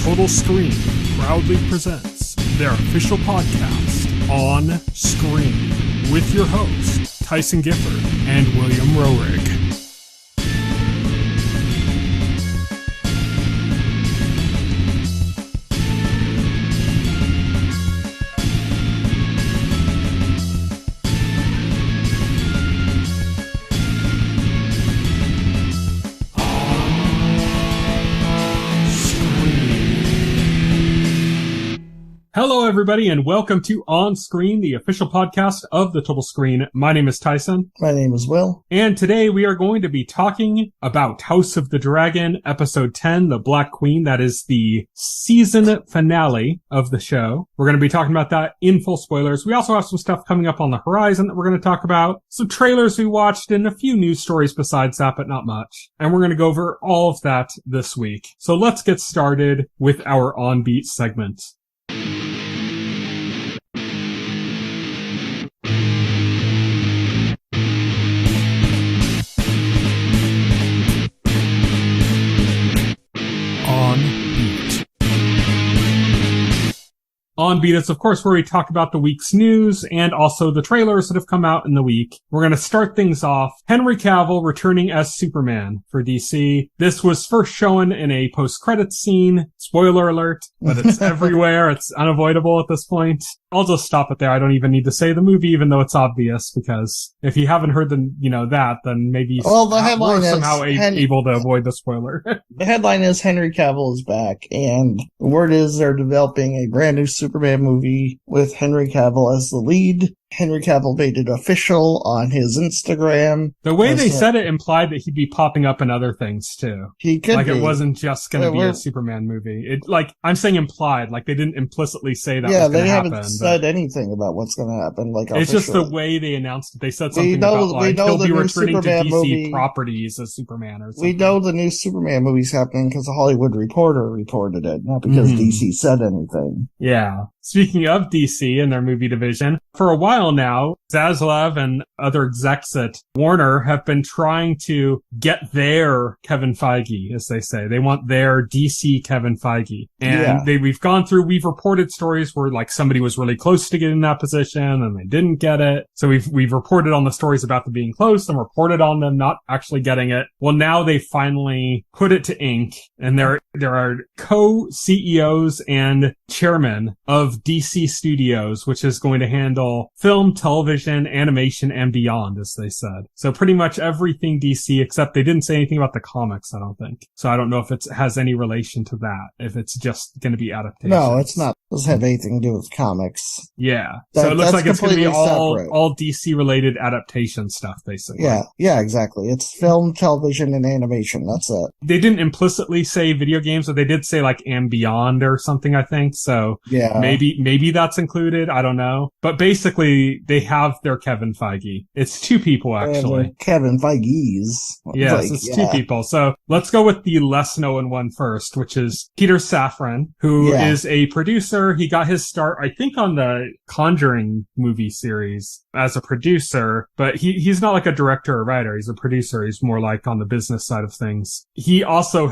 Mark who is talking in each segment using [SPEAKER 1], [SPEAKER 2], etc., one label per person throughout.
[SPEAKER 1] Total Screen proudly presents their official podcast, On Screen, with your hosts, Tyson Gifford and William Roerig. Hello, everybody, and welcome to On Screen, the official podcast of the Total Screen. My name is Tyson.
[SPEAKER 2] My name is Will.
[SPEAKER 1] And today we are going to be talking about House of the Dragon, Episode 10, The Black Queen. That is the season finale of the show. We're going to be talking about that in full spoilers. We also have some stuff coming up on the horizon that we're going to talk about, some trailers we watched, and a few news stories besides that, but not much. And we're going to go over all of that this week. So let's get started with our On Beat segment. On Beat is, of course, where we talk about the week's news and also the trailers that have come out in the week. We're going to start things off. Henry Cavill returning as Superman for DC. This was first shown in a post-credits scene. Spoiler alert, but it's everywhere. It's unavoidable at this point. I'll just stop it there. I don't even need to say the movie, even though it's obvious, because if you haven't heard that, then maybe
[SPEAKER 2] the headline
[SPEAKER 1] we're somehow able to avoid the spoiler.
[SPEAKER 2] The headline is Henry Cavill is back, and the word is they're developing a brand new Superman movie with Henry Cavill as the lead. Henry Cavill made it official on his Instagram.
[SPEAKER 1] The way they said it implied that he'd be popping up in other things too.
[SPEAKER 2] He could be.
[SPEAKER 1] It wasn't just going to be a Superman movie. I'm saying implied, like they didn't implicitly say that was going to happen.
[SPEAKER 2] Yeah, they haven't said anything about what's going to happen.
[SPEAKER 1] It's just the way they announced it. They said something about he'll be returning to DC properties as Superman or something.
[SPEAKER 2] We know the new Superman movie's happening because the Hollywood Reporter reported it, not because DC said anything.
[SPEAKER 1] Yeah. Speaking of DC and their movie division, for a while now, Zaslav and other execs at Warner have been trying to get their Kevin Feige, as they say. They want their DC Kevin Feige. And we've reported stories where like somebody was really close to getting that position and they didn't get it. So we've reported on the stories about them being close and reported on them not actually getting it. Well, now they finally put it to ink, and there are co-CEOs and chairmen of DC Studios, which is going to handle film, television, animation, and beyond, as they said. So pretty much everything DC, except they didn't say anything about the comics, I don't think. So I don't know if it has any relation to that, if it's just going to be adaptation.
[SPEAKER 2] No, it's not. It doesn't have anything to do with comics.
[SPEAKER 1] Yeah. So it looks like it's going to be all DC-related adaptation stuff, basically.
[SPEAKER 2] Yeah, exactly. It's film, television, and animation. That's it.
[SPEAKER 1] They didn't implicitly say video games, but they did say like and beyond or something, I think. So
[SPEAKER 2] yeah,
[SPEAKER 1] maybe that's included. I don't know. But basically, they have their Kevin Feige. It's two people, actually.
[SPEAKER 2] Kevin Feige's.
[SPEAKER 1] Yes, it's two people. So let's go with the less known one first, which is Peter Safran, who is a producer. He got his start, I think, on the Conjuring movie series as a producer, but he's not like a director or writer. He's a producer. He's more like on the business side of things. He also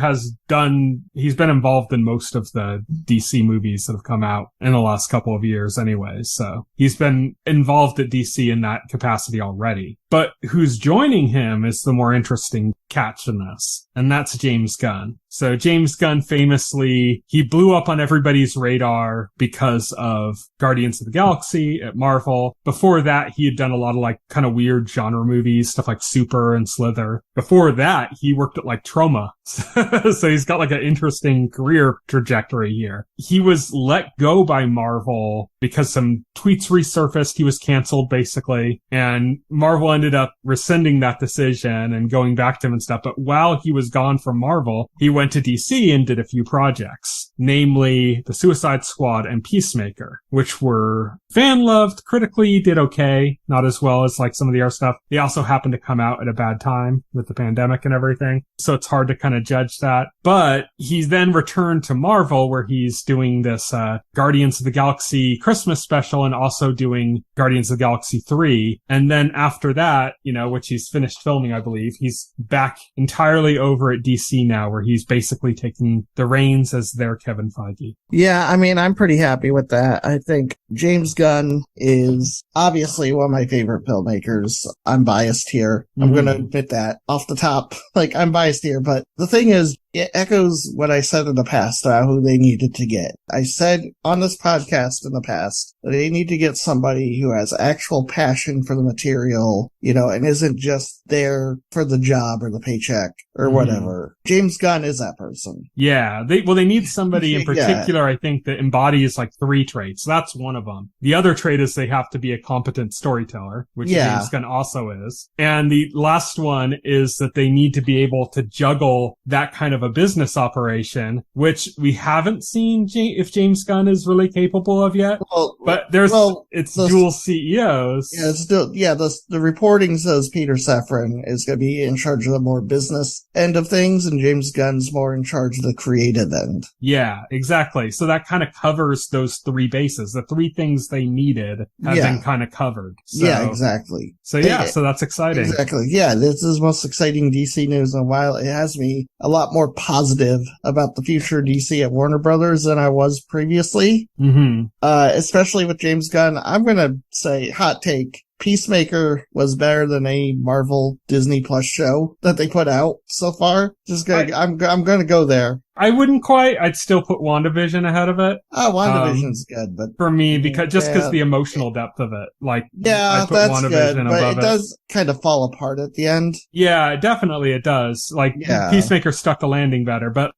[SPEAKER 1] he's been involved in most of the DC movies that have come out in the last couple of years anyway. So he's been involved at DC in that capacity already. But who's joining him is the more interesting catch in this, and that's James Gunn. So James Gunn famously, he blew up on everybody's radar because of Guardians of the Galaxy at Marvel. Before that, he had done a lot of like kind of weird genre movies, stuff like Super and Slither. Before that, he worked at like Troma. So he's got like an interesting career trajectory here. He was let go by Marvel because some tweets resurfaced. He was canceled basically, and Marvel ended up rescinding that decision and going back to him and stuff. But while he was gone from Marvel, he went to DC and did a few projects, namely The Suicide Squad and Peacemaker, which were fan-loved, critically did okay, not as well as like some of the other stuff. They also happened to come out at a bad time with the pandemic and everything. So it's hard to kind kind of judge that. But he's then returned to Marvel, where he's doing this Guardians of the Galaxy Christmas special and also doing Guardians of the Galaxy 3. And then after that, which he's finished filming, I believe, he's back entirely over at DC now, where he's basically taking the reins as their Kevin Feige.
[SPEAKER 2] Yeah, I mean, I'm pretty happy with that. I think James Gunn is obviously one of my favorite filmmakers. I'm biased here. I'm going to admit that off the top. I'm biased here, but the thing is, it echoes what I said in the past about who they needed to get. I said on this podcast in the past that they need to get somebody who has actual passion for the material, and isn't just there for the job or the paycheck or whatever. James Gunn is that person.
[SPEAKER 1] Yeah. They need somebody in particular, I think, that embodies 3 traits. That's one of them. The other trait is they have to be a competent storyteller, which James Gunn also is. And the last one is that they need to be able to juggle that kind of a business operation, which we haven't seen if James Gunn is really capable of yet. But it's dual CEOs.
[SPEAKER 2] Yeah, it's still, the reporting says Peter Safran is going to be in charge of the more business end of things, and James Gunn's more in charge of the creative end.
[SPEAKER 1] Yeah, exactly. So that kind of covers those 3 bases. The 3 things they needed have been kind of covered. So,
[SPEAKER 2] yeah, exactly.
[SPEAKER 1] So so that's exciting.
[SPEAKER 2] Exactly. Yeah, this is the most exciting DC news in a while. It has me a lot more positive about the future of DC at Warner Brothers than I was previously. Especially with James Gunn. I'm going to say, hot take, Peacemaker was better than a Marvel Disney Plus show that they put out so far. I'm going to go there.
[SPEAKER 1] I wouldn't quite. I'd still put WandaVision ahead of it.
[SPEAKER 2] Oh, WandaVision's good, but
[SPEAKER 1] for me, because the emotional depth of it,
[SPEAKER 2] I put
[SPEAKER 1] that's
[SPEAKER 2] WandaVision good, above but it does kind of fall apart at the end.
[SPEAKER 1] Yeah, definitely it does. Peacemaker stuck the landing better, but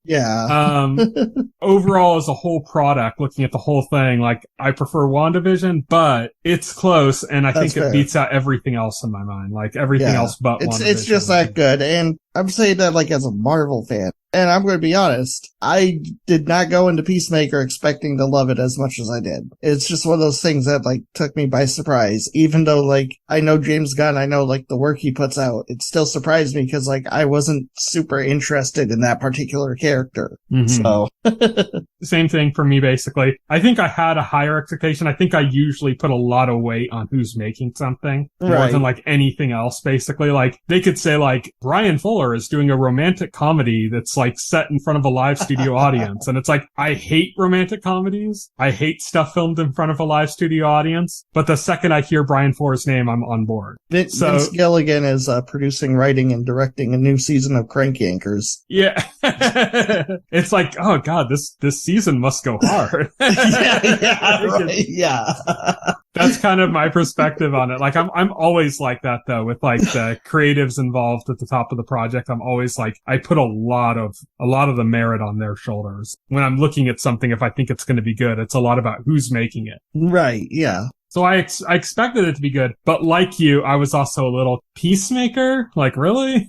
[SPEAKER 1] overall as a whole product, looking at the whole thing, I prefer WandaVision, but it's close, and I think it beats out everything else in my mind, everything else but WandaVision.
[SPEAKER 2] It's just that good, and I'm saying that as a Marvel fan. And I'm going to be honest, I did not go into Peacemaker expecting to love it as much as I did. It's just one of those things that took me by surprise. Even though I know James Gunn, I know the work he puts out, it still surprised me because I wasn't super interested in that particular character. So
[SPEAKER 1] same thing for me, basically. I think I had a higher expectation. I think I usually put a lot of weight on who's making something more than anything else, basically. They could say Brian Fuller is doing a romantic comedy that's set in front of a live studio audience. And it's I hate romantic comedies. I hate stuff filmed in front of a live studio audience. But the second I hear Brian Fuller's name, I'm on board.
[SPEAKER 2] Vince Gilligan is producing, writing, and directing a new season of Crank Yankers.
[SPEAKER 1] Yeah. It's oh God, this season must go hard.
[SPEAKER 2] Yeah.
[SPEAKER 1] That's kind of my perspective on it. I'm always like that though, with the creatives involved at the top of the project. I'm always I put a lot of the merit on their shoulders. When I'm looking at something, if I think it's going to be good, it's a lot about who's making it.
[SPEAKER 2] Right. Yeah.
[SPEAKER 1] So I expected it to be good, but like you, I was also a little Peacemaker? Really?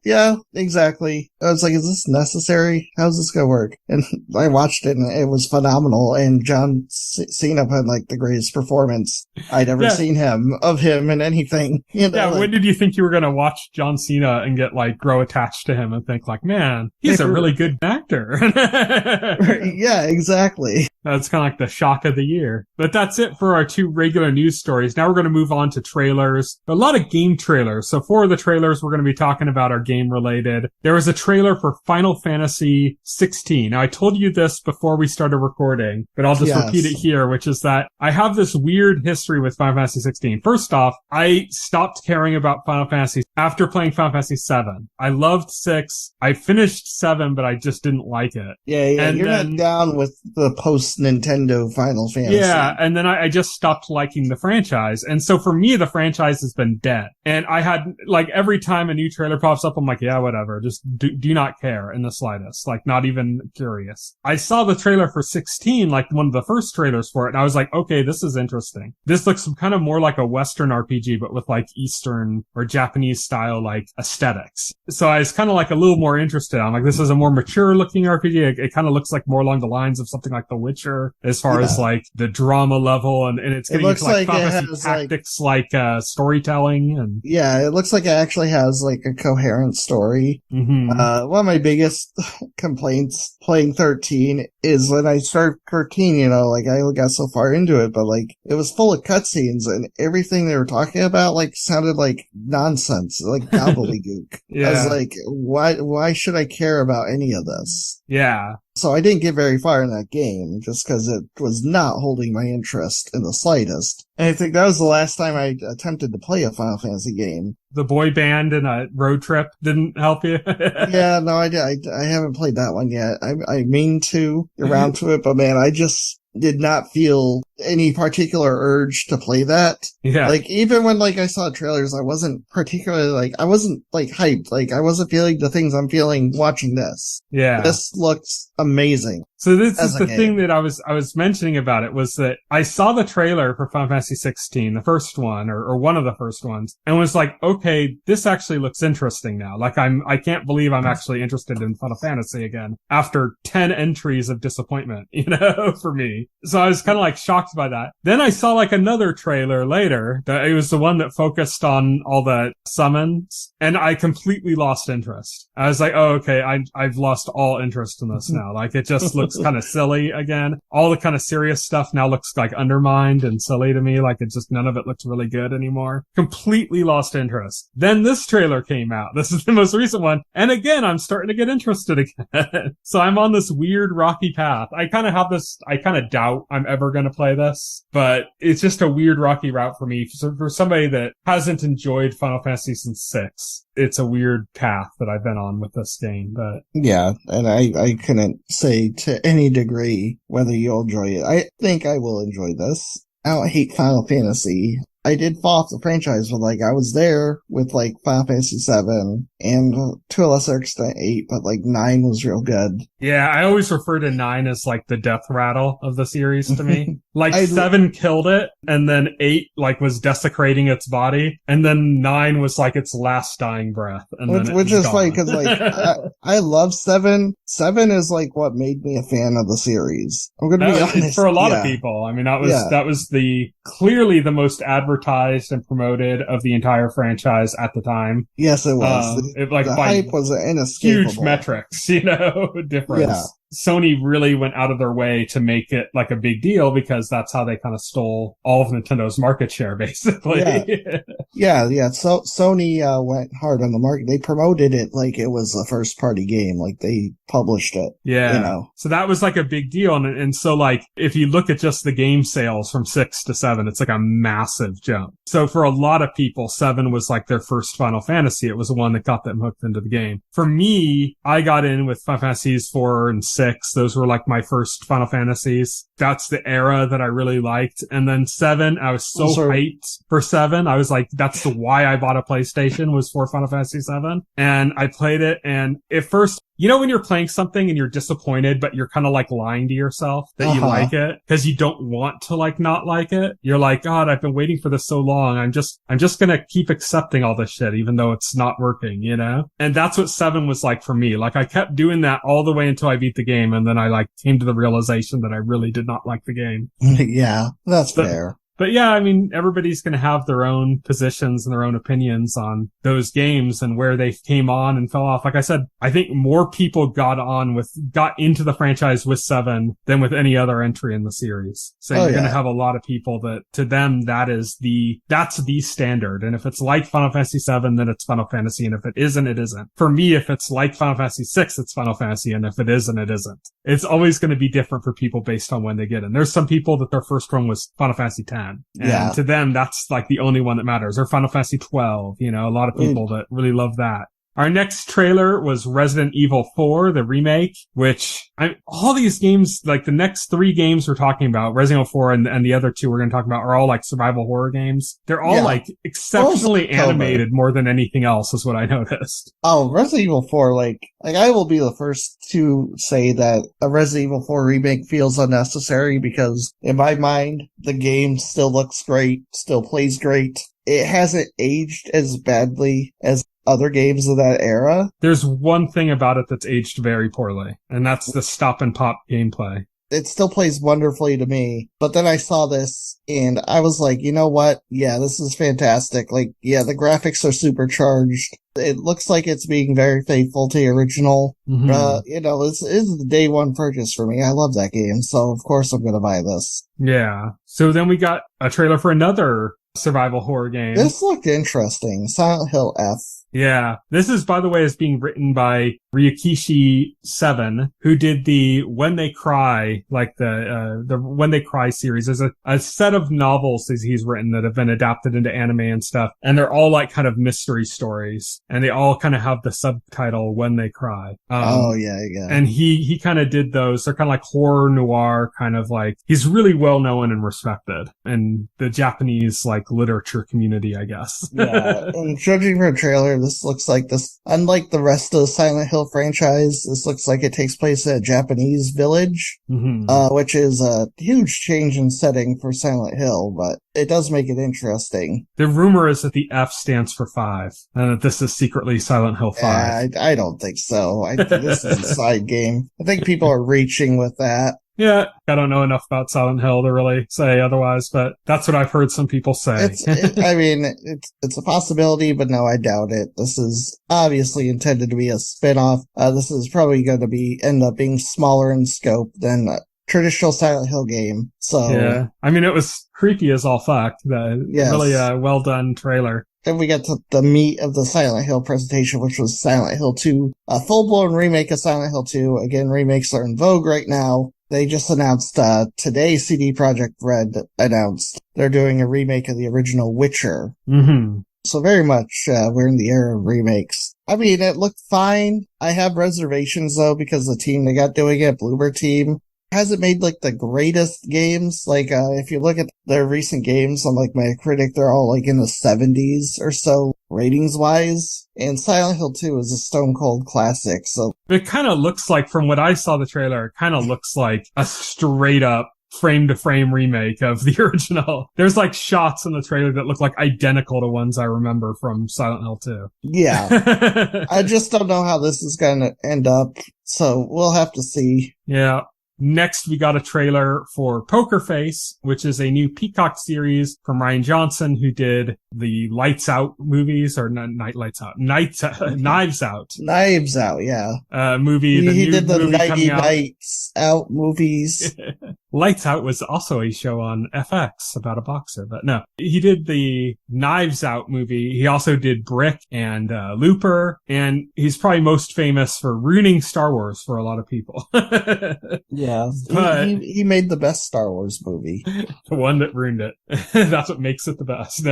[SPEAKER 2] Yeah, exactly. I was is this necessary? How's this gonna work? And I watched it and it was phenomenal, and John Cena had the greatest performance I'd ever seen of him in anything.
[SPEAKER 1] When did you think you were gonna watch John Cena and get grow attached to him and think man, he's a really good actor?
[SPEAKER 2] Yeah, exactly.
[SPEAKER 1] That's kind of the shock of the year. But that's it for our 2 regular news stories. Now we're going to move on to trailers. A lot of game trailers. So 4 of the trailers we're going to be talking about are game related. There was a trailer for Final Fantasy XVI. Now I told you this before we started recording, but I'll just repeat it here, which is that I have this weird history with Final Fantasy XVI. First off, I stopped caring about Final Fantasy after playing Final Fantasy VII. I loved 6. I finished 7, but I just didn't like it.
[SPEAKER 2] Yeah. And you're not down with the post-Nintendo Final Fantasy.
[SPEAKER 1] Yeah, and then I just stopped liking the franchise. And so for me, the franchise has been dead. And I had, every time a new trailer pops up, I'm yeah, whatever. Just do not care in the slightest. Not even curious. I saw the trailer for 16, one of the first trailers for it, and I was okay, this is interesting. This looks kind of more like a Western RPG, but with Eastern or Japanese style, aesthetics. So I was kind of a little more interested. I'm this is a more mature looking RPG. It kind of looks more along the lines of something like The Witcher, as far as the drama level and it's getting into like fantasy tactics, like storytelling, and
[SPEAKER 2] yeah, it looks like it actually has like a coherent story.
[SPEAKER 1] Mm-hmm.
[SPEAKER 2] One of my biggest complaints playing 13 is when I started 13, you know, like I got so far into it, but like it was full of cutscenes and everything they were talking about like sounded like nonsense, like gobbledygook.
[SPEAKER 1] Yeah.
[SPEAKER 2] I was like, why should I care about any of this?
[SPEAKER 1] Yeah.
[SPEAKER 2] So I didn't get very far in that game just because it was not holding my interest in the slightest. And I think that was the last time I attempted to play a Final Fantasy game.
[SPEAKER 1] The boy band and a road trip didn't help you?
[SPEAKER 2] Yeah, no, I haven't played that one yet. I mean to get around to it, but man, I just did not feel any particular urge to play that.
[SPEAKER 1] Yeah.
[SPEAKER 2] Like, even when, like, I saw trailers, I wasn't particularly, like, I wasn't, like, hyped. Like, I wasn't feeling the things I'm feeling watching this.
[SPEAKER 1] Yeah.
[SPEAKER 2] This looks amazing.
[SPEAKER 1] So this is the thing that I was mentioning about it, was that I saw the trailer for Final Fantasy XVI, the first one, or one of the first ones, and was like, okay, this actually looks interesting now. Like, I can't believe I'm actually interested in Final Fantasy again after 10 entries of disappointment, you know, for me. So I was kind of like shocked by that. Then I saw like another trailer later that it was the one that focused on all the summons, and I completely lost interest. I was like, oh, okay, I've lost all interest in this now. Like, it just looks kind of silly again. All the kind of serious stuff now looks like undermined and silly to me. Like, it just, none of it looks really good anymore. Completely lost interest. Then this trailer came out. This is the most recent one. And again, I'm starting to get interested again. So I'm on this weird rocky path. I kind of doubt I'm ever going to play this, but it's just a weird rocky route for me. So for somebody that hasn't enjoyed Final Fantasy since 6, it's a weird path that I've been on with this game. But
[SPEAKER 2] yeah, and I couldn't say to any degree whether you'll enjoy it. I think I will enjoy this. I don't hate Final Fantasy. I did fall off the franchise, but like I was there with like Final Fantasy 7 and to a lesser extent 8, but like 9 was real good.
[SPEAKER 1] Yeah, I always refer to 9 as like the death rattle of the series to me. Like 7 killed it, and then 8 like was desecrating its body, and then 9 was like its last dying breath. And
[SPEAKER 2] which is funny because like I love 7. 7 is like what made me a fan of the series. I'm going to be honest.
[SPEAKER 1] For a lot of people. I mean, that was clearly the most advertised and promoted of the entire franchise at the time.
[SPEAKER 2] Yes, it was. The hype was inescapable.
[SPEAKER 1] Huge metrics, you know, difference. Yeah. Sony really went out of their way to make it like a big deal because that's how they kind of stole all of Nintendo's market share, basically.
[SPEAKER 2] Yeah. So Sony went hard on the market. They promoted it like it was a first party game, like they published it.
[SPEAKER 1] Yeah.
[SPEAKER 2] You know.
[SPEAKER 1] So that was like a big deal. And so like if you look at just the game sales from 6 to 7, it's like a massive jump. So for a lot of people, 7 was like their first Final Fantasy. It was the one that got them hooked into the game. For me, I got in with Final Fantasies 4 and 6. Those were like my first Final Fantasies. That's the era that I really liked. And then 7, I was so hyped for 7. I was like, that's why I bought a PlayStation, was for Final Fantasy 7. And I played it, and at first, you know when you're playing something and you're disappointed, but you're kind of like lying to yourself that you like it because you don't want to like not like it. You're like, God, I've been waiting for this so long. I'm just going to keep accepting all this shit, even though it's not working, you know? And that's what 7 was like for me. Like I kept doing that all the way until I beat the game. And then I like came to the realization that I really did not like the game.
[SPEAKER 2] Yeah, that's fair.
[SPEAKER 1] But yeah, I mean, everybody's going to have their own positions and their own opinions on those games and where they came on and fell off. Like I said, I think more people got into the franchise with 7 than with any other entry in the series. So you're going to have a lot of people that, to them, that's the standard. And if it's like Final Fantasy 7, then it's Final Fantasy. And if it isn't, it isn't. For me, if it's like Final Fantasy 6, it's Final Fantasy. And if it isn't, it isn't. It's always going to be different for people based on when they get in. There's some people that their first one was Final Fantasy 10. And to them, that's like the only one that matters. Or Final Fantasy 12, you know, a lot of people that really love that. Our next trailer was Resident Evil 4, the remake, which all these games, like the next 3 games we're talking about, Resident Evil 4 and the other 2 we're going to talk about, are all like survival horror games. They're all like exceptionally animated more than anything else, is what I noticed.
[SPEAKER 2] Oh, Resident Evil 4, like I will be the first to say that a Resident Evil 4 remake feels unnecessary because in my mind, the game still looks great, still plays great. It hasn't aged as badly as other games of that era.
[SPEAKER 1] There's one thing about it that's aged very poorly, and that's the stop and pop gameplay.
[SPEAKER 2] it still plays wonderfully to me. But then I saw this and I was like, you know what? Yeah, this is fantastic. Like, yeah, the graphics are supercharged. It looks like it's being very faithful to the original.
[SPEAKER 1] Mm-hmm.
[SPEAKER 2] This is the day one purchase for me. I love that game. So of course I'm going to buy this.
[SPEAKER 1] Yeah. So then we got a trailer for another survival horror game.
[SPEAKER 2] This looked interesting. Silent Hill F.
[SPEAKER 1] Yeah. This is, by the way, is being written by Ryokishi 7, who did the When They Cry, like the When They Cry series. There's a set of novels that he's written that have been adapted into anime and stuff. And they're all like kind of mystery stories. And they all kind of have the subtitle When They Cry.
[SPEAKER 2] Yeah.
[SPEAKER 1] And he kind of did those. They're kind of like horror noir, kind of like, he's really well known and respected in the Japanese like literature community, I guess.
[SPEAKER 2] Yeah. And judging from the trailer, this looks like this, unlike the rest of the Silent Hill franchise, this looks like it takes place at a Japanese village, which is a huge change in setting for Silent Hill, but it does make it interesting.
[SPEAKER 1] The rumor is that the F stands for 5, and that this is secretly Silent Hill 5.
[SPEAKER 2] I don't think so. I think this is a side game. I think people are reaching with that.
[SPEAKER 1] Yeah, I don't know enough about Silent Hill to really say otherwise, but that's what I've heard some people say.
[SPEAKER 2] It's a possibility, but no, I doubt it. This is obviously intended to be a spin-off. This is probably going to end up being smaller in scope than a traditional Silent Hill game. So
[SPEAKER 1] yeah, I mean, it was creepy as all fuck. Really well done trailer.
[SPEAKER 2] Then we get to the meat of the Silent Hill presentation, which was Silent Hill 2, a full-blown remake of Silent Hill 2. Again, remakes are in vogue right now. They just announced, today CD Projekt Red announced they're doing a remake of the original Witcher.
[SPEAKER 1] Mm-hmm.
[SPEAKER 2] So very much, we're in the era of remakes. I mean, it looked fine. I have reservations though, because the team they got doing it, Bloober Team, hasn't made like the greatest games. Like, if you look at their recent games on like Metacritic, they're all like in the 70s or so ratings wise. And Silent Hill 2 is a stone cold classic. So
[SPEAKER 1] it kind of looks like, from what I saw the trailer, it kind of looks like a straight up frame to frame remake of the original. There's like shots in the trailer that look like identical to ones I remember from Silent Hill 2.
[SPEAKER 2] Yeah. I just don't know how this is going to end up. So we'll have to see.
[SPEAKER 1] Yeah. Next, we got a trailer for Poker Face, which is a new Peacock series from Rian Johnson, who did the Lights Out movies, or Knives Out.
[SPEAKER 2] Knives Out, yeah.
[SPEAKER 1] Movie.
[SPEAKER 2] He did the Nights Out movies.
[SPEAKER 1] Lights Out was also a show on FX about a boxer, but no. He did the Knives Out movie. He also did Brick and Looper, and he's probably most famous for ruining Star Wars for a lot of people.
[SPEAKER 2] Yeah, but he made the best Star Wars movie.
[SPEAKER 1] The one that ruined it. That's what makes it the best.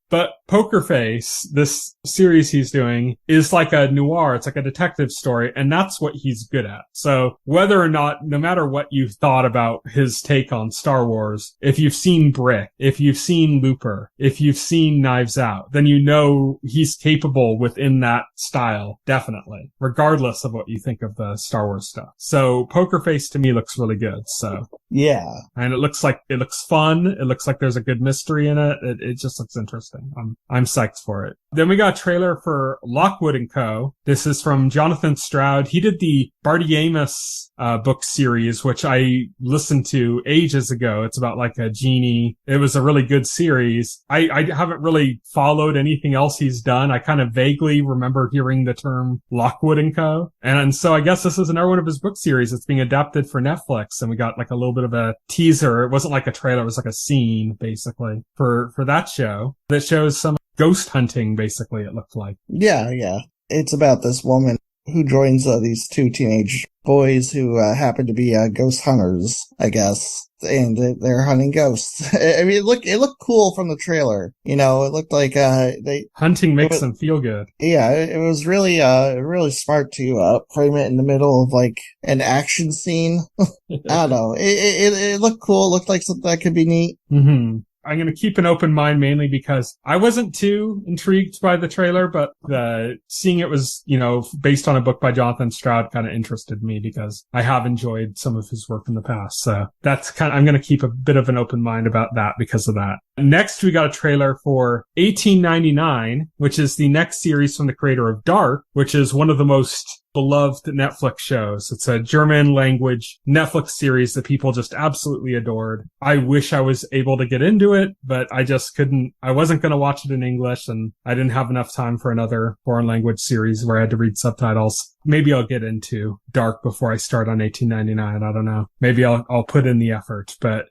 [SPEAKER 1] But Poker Face, this series he's doing, is like a noir. It's like a detective story, and that's what he's good at. So whether or not, no matter what you've thought about his take on Star Wars, if you've seen Brick, if you've seen Looper, if you've seen Knives Out, then you know he's capable within that style, definitely, regardless of what you think of the Star Wars stuff. So Poker Face to me looks really good. So
[SPEAKER 2] yeah,
[SPEAKER 1] and it looks fun. It looks like there's a good mystery in it. It just looks interesting. I'm psyched for it. Then we got a trailer for Lockwood Co. This is from Jonathan Stroud. He did the Bartimaeus book series, which I listened to ages ago. It's about like a genie. It was a really good series. I haven't really followed anything else he's done. I kind of vaguely remember hearing the term Lockwood Co. And so I guess this is another one of his book series. It's being adapted for Netflix, and we got like a little bit of a teaser. It wasn't like a trailer. It was like a scene basically for that show that shows some ghost hunting, basically, it looked like.
[SPEAKER 2] Yeah. It's about this woman who joins these two teenage boys who happen to be ghost hunters, I guess. And they're hunting ghosts. I mean, it looked cool from the trailer. You know, it looked like
[SPEAKER 1] hunting makes them feel good.
[SPEAKER 2] Yeah, it was really really smart to frame it in the middle of like an action scene. I don't know. It looked cool. It looked like something that could be neat.
[SPEAKER 1] Mm-hmm. I'm going to keep an open mind mainly because I wasn't too intrigued by the trailer, but seeing it was, based on a book by Jonathan Stroud kind of interested me because I have enjoyed some of his work in the past. So I'm going to keep a bit of an open mind about that because of that. Next, we got a trailer for 1899, which is the next series from the creator of Dark, which is one of the most beloved Netflix shows. It's a German language Netflix series that people just absolutely adored. I wish I was able to get into it, but I just couldn't. I wasn't going to watch it in English, and I didn't have enough time for another foreign language series where I had to read subtitles. Maybe I'll get into Dark before I start on 1899. I don't know. Maybe I'll put in the effort, but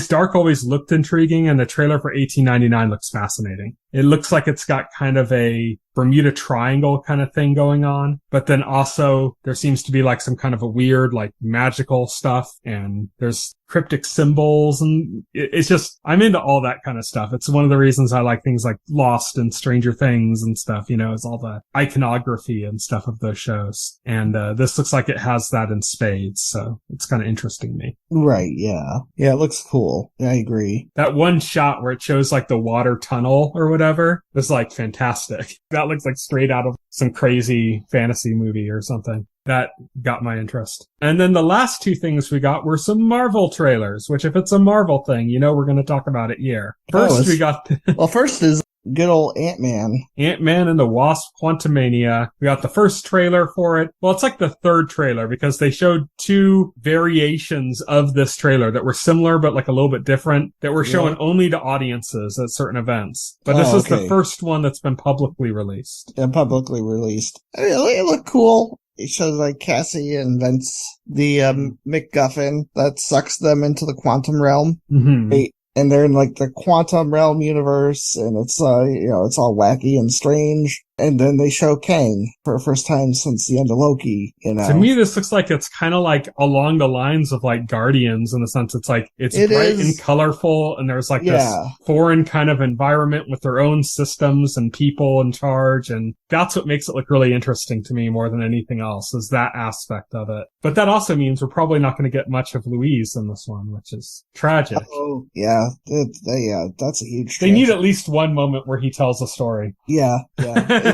[SPEAKER 1] Dark always looked intriguing, and the trailer for 1899 looks fascinating. It looks like it's got kind of a Bermuda Triangle kind of thing going on, but then also there seems to be like some kind of a weird, like magical stuff, and there's cryptic symbols, and it's just, I'm into all that kind of stuff. It's one of the reasons I like things like Lost and Stranger Things and stuff, is all the iconography and stuff of those shows. And this looks like it has that in spades, so it's kind of interesting to me.
[SPEAKER 2] Right, yeah. Yeah, it looks cool. Yeah, I agree.
[SPEAKER 1] That one shot where it shows like the water tunnel or whatever is like fantastic. That looks like straight out of some crazy fantasy movie or something. That got my interest. And then the last two things we got were some Marvel trailers, which if it's a Marvel thing, we're going to talk about it here. First, we got...
[SPEAKER 2] Well, first is good old Ant-Man.
[SPEAKER 1] Ant-Man and the Wasp: Quantumania. We got the first trailer for it. Well, it's like the third trailer because they showed two variations of this trailer that were similar but like a little bit different that were shown only to audiences at certain events. But this is the first one that's been publicly released.
[SPEAKER 2] Yeah, publicly released. I mean, it looked cool. It shows like Cassie invents the MacGuffin that sucks them into the quantum realm.
[SPEAKER 1] Mm-hmm.
[SPEAKER 2] And they're in like the quantum realm universe, and it's it's all wacky and strange. And then they show Kang for the first time since the end of Loki, To
[SPEAKER 1] me, this looks like it's kind of like along the lines of like Guardians in the sense it's like, it's bright and colorful, and there's like this foreign kind of environment with their own systems and people in charge. And that's what makes it look really interesting to me more than anything else, is that aspect of it. But that also means we're probably not going to get much of Louise in this one, which is tragic.
[SPEAKER 2] Oh, yeah. That's a huge
[SPEAKER 1] They need at least one moment where he tells a story.
[SPEAKER 2] Yeah, exactly.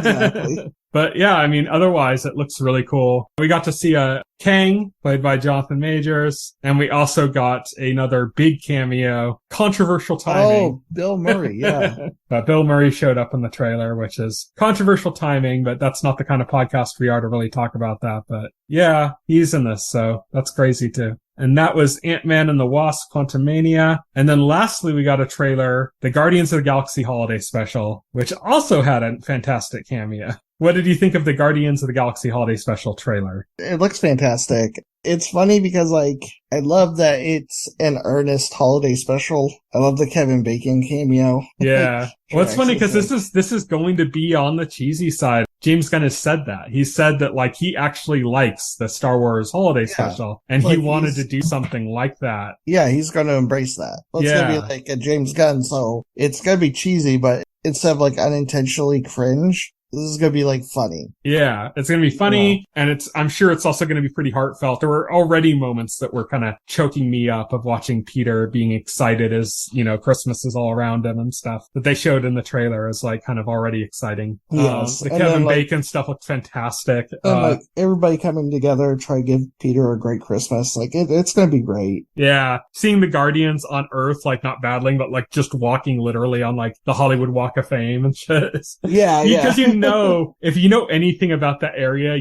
[SPEAKER 1] But yeah, I mean, otherwise it looks really cool. We got to see a Kang played by Jonathan Majors, and we also got another big cameo, controversial timing.
[SPEAKER 2] Oh, Bill Murray, yeah.
[SPEAKER 1] But Bill Murray showed up in the trailer, which is controversial timing, but that's not the kind of podcast we are to really talk about that. But yeah, he's in this, so that's crazy too. And that was Ant-Man and the Wasp: Quantumania. And then lastly, we got a trailer, the Guardians of the Galaxy Holiday Special, which also had a fantastic cameo. What did you think of the Guardians of the Galaxy Holiday Special trailer?
[SPEAKER 2] It looks fantastic. It's funny because, I love that it's an earnest holiday special. I love the Kevin Bacon cameo.
[SPEAKER 1] Yeah. Well, it's funny because this is going to be on the cheesy side. James Gunn has said that. He said that, he actually likes the Star Wars Holiday Special, and he wanted to do something like that.
[SPEAKER 2] Yeah, he's going to embrace that. Well, it's going to be like a James Gunn, so it's going to be cheesy, but instead of, unintentionally cringe, this is going to be, funny.
[SPEAKER 1] Yeah, it's going to be funny, and I'm sure it's also going to be pretty heartfelt. There were already moments that were kind of choking me up of watching Peter being excited as, Christmas is all around him and stuff that they showed in the trailer is, kind of already exciting.
[SPEAKER 2] Yes.
[SPEAKER 1] The Kevin Bacon stuff looked fantastic.
[SPEAKER 2] And, everybody coming together to try to give Peter a great Christmas. It's going to be great.
[SPEAKER 1] Yeah. Seeing the Guardians on Earth, not battling, but, just walking literally on, the Hollywood Walk of Fame and shit.
[SPEAKER 2] Yeah,
[SPEAKER 1] Because if you know anything about that area,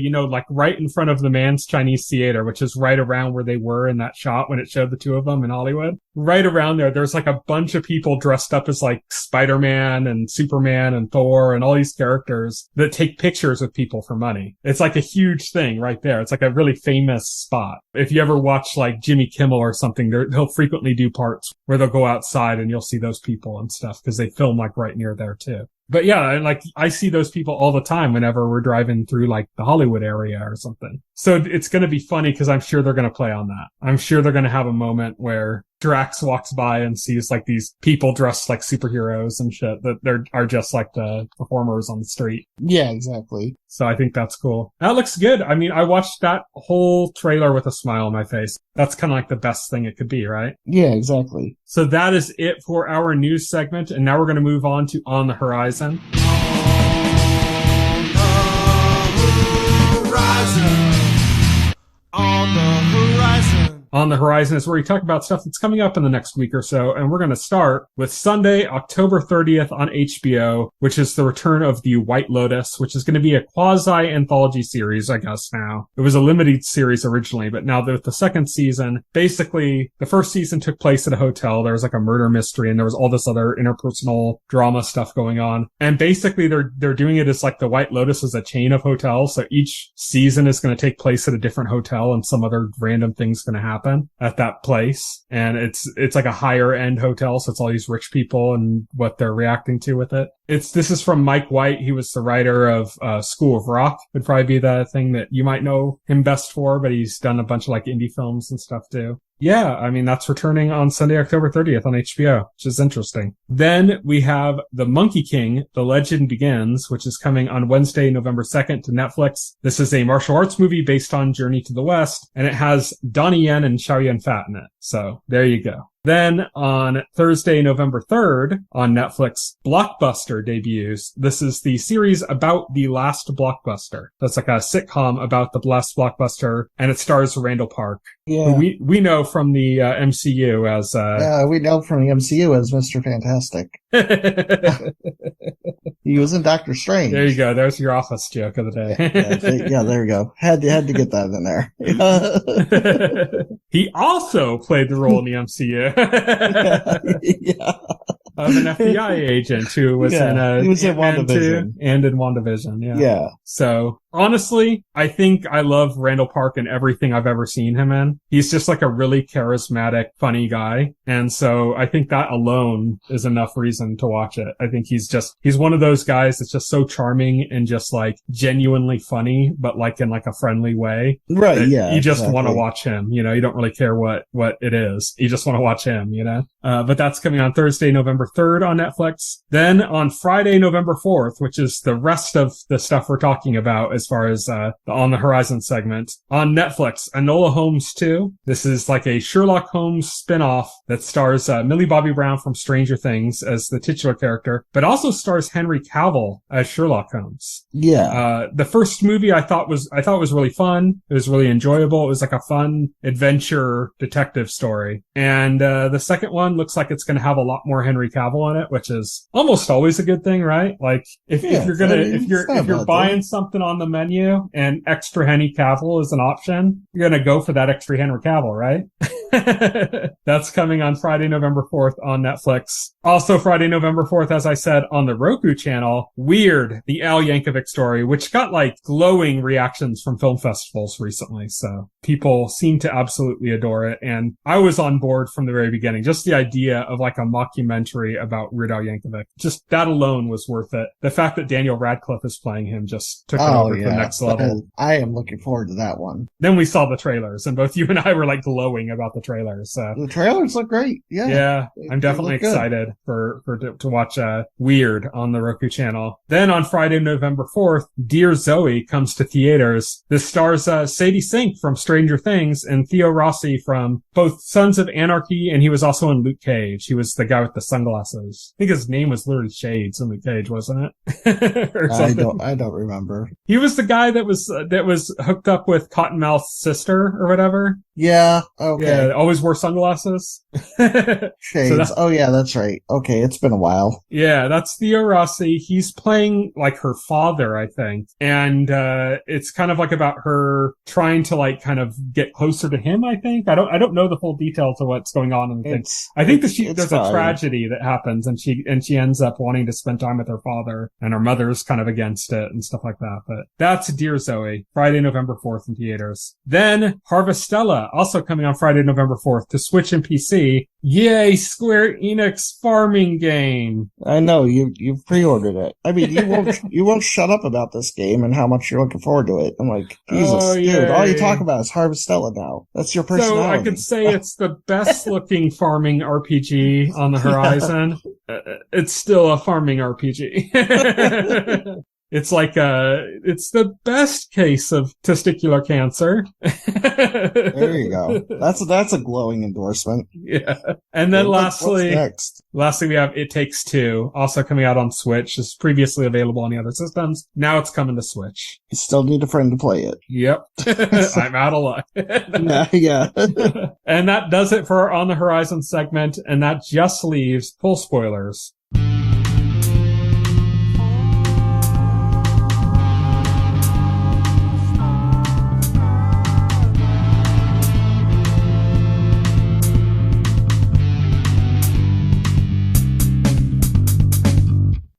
[SPEAKER 1] right in front of the Mann's Chinese Theater, which is right around where they were in that shot when it showed the two of them in Hollywood, right around there's a bunch of people dressed up as Spider-Man and Superman and Thor and all these characters that take pictures with people for money. It's a huge thing right there. It's a really famous spot. If you ever watch Jimmy Kimmel or something, he'll frequently do parts where they'll go outside and you'll see those people and stuff because they film right near there too. But yeah, I see those people all the time whenever we're driving through the Hollywood area or something. So it's going to be funny because I'm sure they're going to play on that. I'm sure they're going to have a moment where Drax walks by and sees these people dressed like superheroes and shit that are just like the performers on the street.
[SPEAKER 2] Yeah, exactly.
[SPEAKER 1] So I think that's cool. That looks good. I mean, I watched that whole trailer with a smile on my face. That's kind of the best thing it could be, right?
[SPEAKER 2] Yeah, exactly.
[SPEAKER 1] So that is it for our news segment. And now we're going to move on to On the Horizon.
[SPEAKER 3] On the horizon.
[SPEAKER 1] on the horizon is where we talk about stuff that's coming up in the next week or so. And we're going to start with Sunday, October 30th on HBO, which is the return of The White Lotus, which is going to be a quasi-anthology series, I guess now. It was a limited series originally, but now with the second season, basically the first season took place at a hotel. There was like a murder mystery and there was all this other interpersonal drama stuff going on. And basically they're doing it as like The White Lotus is a chain of hotels. So each season is going to take place at a different hotel and some other random thing's going to happen at that place. And it's like a higher end hotel. So it's all these rich people and what they're reacting to with it. This is from Mike White. He was the writer of School of Rock, would probably be the thing that you might know him best for, but he's done a bunch of like indie films and stuff too. Yeah, I mean, that's returning on Sunday, October 30th on HBO, which is interesting. Then we have The Monkey King, The Legend Begins, which is coming on Wednesday, November 2nd to Netflix. This is a martial arts movie based on Journey to the West, and it has Donnie Yen and Chow Yun-fat in it. So there you go. Then on Thursday, November 3rd on Netflix, Blockbuster debuts. This is the series about the last Blockbuster. That's like a sitcom about the last Blockbuster, and it stars Randall Park.
[SPEAKER 2] Yeah.
[SPEAKER 1] Who we know from the MCU as...
[SPEAKER 2] we know from the MCU as Mr. Fantastic. He was in Doctor Strange.
[SPEAKER 1] There you go. There's your office joke of the day.
[SPEAKER 2] Yeah, there we go. Had to get that in there.
[SPEAKER 1] He also played the role in the MCU.
[SPEAKER 2] Yeah.
[SPEAKER 1] Of an FBI agent who was in
[SPEAKER 2] WandaVision.
[SPEAKER 1] And in WandaVision, yeah.
[SPEAKER 2] Yeah.
[SPEAKER 1] So, honestly, I think I love Randall Park in everything I've ever seen him in. He's just like a really charismatic, funny guy. And so I think that alone is enough reason to watch it. I think he's one of those guys that's just so charming and just like genuinely funny, but like in like a friendly way.
[SPEAKER 2] Right, yeah.
[SPEAKER 1] You just want to watch him, you know, you don't really care what it is. You just want to watch him, you know? But that's coming on Thursday, November 3rd on Netflix. Then on Friday, November 4th, which is the rest of the stuff we're talking about as far as the On the Horizon segment, on Netflix, Enola Holmes 2. This is like a Sherlock Holmes spin-off that stars Millie Bobby Brown from Stranger Things as the titular character, but also stars Henry Cavill as Sherlock Holmes.
[SPEAKER 2] Yeah.
[SPEAKER 1] The first movie I thought was really fun. It was really enjoyable. It was like a fun adventure detective story. And the second one looks like it's going to have a lot more Henry Cavill in it, which is almost always a good thing, right? Like if you're buying something on the menu and extra Henry Cavill is an option, you're going to go for that extra Henry Cavill, right? That's coming on Friday, November 4th on Netflix. Also Friday, November 4th, as I said, on the Roku channel, Weird, the Al Yankovic story, which got like glowing reactions from film festivals recently. So people seem to absolutely adore it. And I was on board from the very beginning. Just the idea of like a mockumentary about Weird Al Yankovic, just that alone was worth it. The fact that Daniel Radcliffe is playing him just took it over to the next level.
[SPEAKER 2] I am looking forward to that one.
[SPEAKER 1] Then we saw the trailers and both you and I were like glowing about the trailers. So
[SPEAKER 2] the trailers look great.
[SPEAKER 1] Yeah. I'm definitely excited to watch Weird on the Roku channel. Then on Friday, November 4th, Dear Zoe comes to theaters. This stars Sadie Sink from Stranger Things and Theo Rossi from both Sons of Anarchy, and he was also in Luke Cage. He was the guy with the sunglasses. I think his name was literally Shades in Luke Cage, wasn't it?
[SPEAKER 2] I don't remember.
[SPEAKER 1] He was the guy that was hooked up with Cottonmouth's sister or whatever.
[SPEAKER 2] Yeah. Okay.
[SPEAKER 1] Yeah, always wore sunglasses.
[SPEAKER 2] Shades. Yeah, that's right. Okay, it's been a while.
[SPEAKER 1] Yeah, that's Theo Rossi. He's playing like her father, I think. And it's kind of like about her trying to like kind of get closer to him, I think. I don't know the full details of what's going on in the thing. I think that there's a tragedy that happens and she ends up wanting to spend time with her father and her mother's kind of against it and stuff like that. But that's Dear Zoe, Friday, November 4th in theaters. Then Harvestella, also coming on Friday, November 4th to Switch and PC. Yay, Square Enix farming game.
[SPEAKER 2] I know, you've pre-ordered it. I mean, you won't shut up about this game and how much you're looking forward to it. I'm like, Jesus, dude, all you talk about is Harvestella now. That's your personality.
[SPEAKER 1] So I could say it's the best looking farming RPG on the horizon. It's still a farming RPG. It's like it's the best case of testicular cancer.
[SPEAKER 2] There you go. That's a glowing endorsement.
[SPEAKER 1] Yeah. And then lastly, Lastly, we have It Takes Two, also coming out on Switch. It's previously available on the other systems. Now it's coming to Switch.
[SPEAKER 2] You still need a friend to play it.
[SPEAKER 1] Yep. I'm out of luck.
[SPEAKER 2] Yeah.
[SPEAKER 1] And that does it for our On the Horizon segment, and that just leaves full spoilers.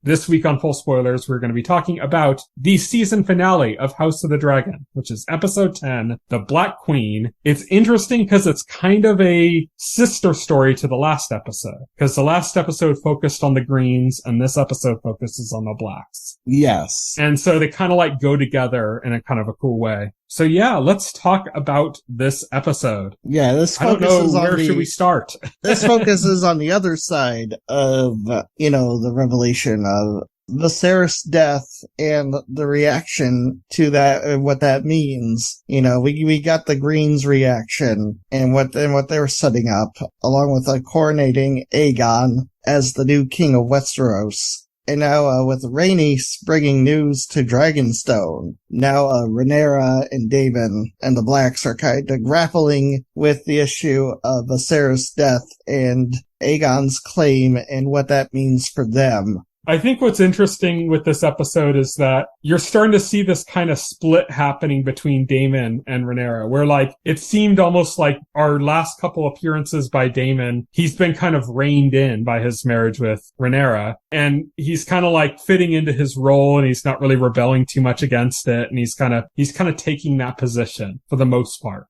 [SPEAKER 1] This week on Full Spoilers, we're going to be talking about the season finale of House of the Dragon, which is episode 10, The Black Queen. It's interesting because it's kind of a sister story to the last episode, because the last episode focused on the greens and this episode focuses on the blacks.
[SPEAKER 2] Yes.
[SPEAKER 1] And so they kind of like go together in a kind of a cool way. So yeah, let's talk about this episode.
[SPEAKER 2] Yeah, this focuses
[SPEAKER 1] I don't know,
[SPEAKER 2] on
[SPEAKER 1] where should we start?
[SPEAKER 2] This focuses on the other side of, the revelation of Viserys' death and the reaction to that, and what that means. We got the Greens' reaction and what they were setting up, along with coronating Aegon as the new king of Westeros. And now, with Rhaenys bringing news to Dragonstone, now Rhaenyra and Daemon and the Blacks are kind of grappling with the issue of Viserys' death and Aegon's claim and what that means for them.
[SPEAKER 1] I think what's interesting with this episode is that you're starting to see this kind of split happening between Daemon and Rhaenyra, where it seemed almost like our last couple appearances by Daemon, he's been kind of reined in by his marriage with Rhaenyra, and he's kind of fitting into his role, and he's not really rebelling too much against it, and he's kind of taking that position for the most part,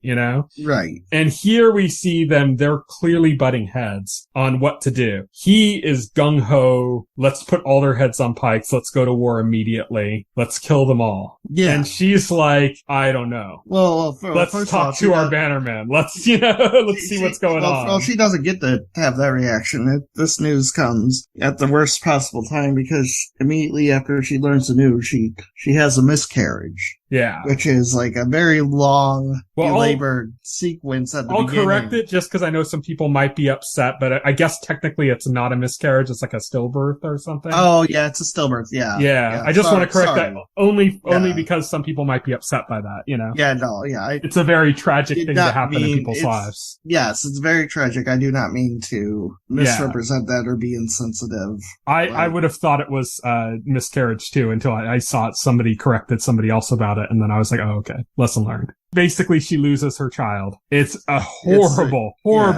[SPEAKER 2] Right.
[SPEAKER 1] And here we see they're clearly butting heads on what to do. He is gung-ho, let's put all their heads on pikes, let's go to war immediately, let's kill them all.
[SPEAKER 2] Yeah.
[SPEAKER 1] And she's like, I don't know.
[SPEAKER 2] Let's
[SPEAKER 1] talk to our bannerman. Let's see what's going on.
[SPEAKER 2] Well, she doesn't get to have that reaction. This news comes at the worst possible time, because immediately after she learns the news, she has a miscarriage.
[SPEAKER 1] Yeah.
[SPEAKER 2] Which is a very long, belabored sequence at the beginning.
[SPEAKER 1] I'll correct it just because I know some people might be upset, but I guess technically it's not a miscarriage. It's like a stillbirth or something.
[SPEAKER 2] Oh, yeah, it's a stillbirth. Yeah.
[SPEAKER 1] Yeah. I just want to correct that only because some people might be upset by that,
[SPEAKER 2] Yeah, no, yeah.
[SPEAKER 1] It's a very tragic thing to happen in people's lives.
[SPEAKER 2] Yes, it's very tragic. I do not mean to misrepresent that or be insensitive.
[SPEAKER 1] I would have thought it was miscarriage too until I saw somebody corrected somebody else about it, and then I was like, oh, okay, lesson learned. Basically, she loses her child. It's a horrible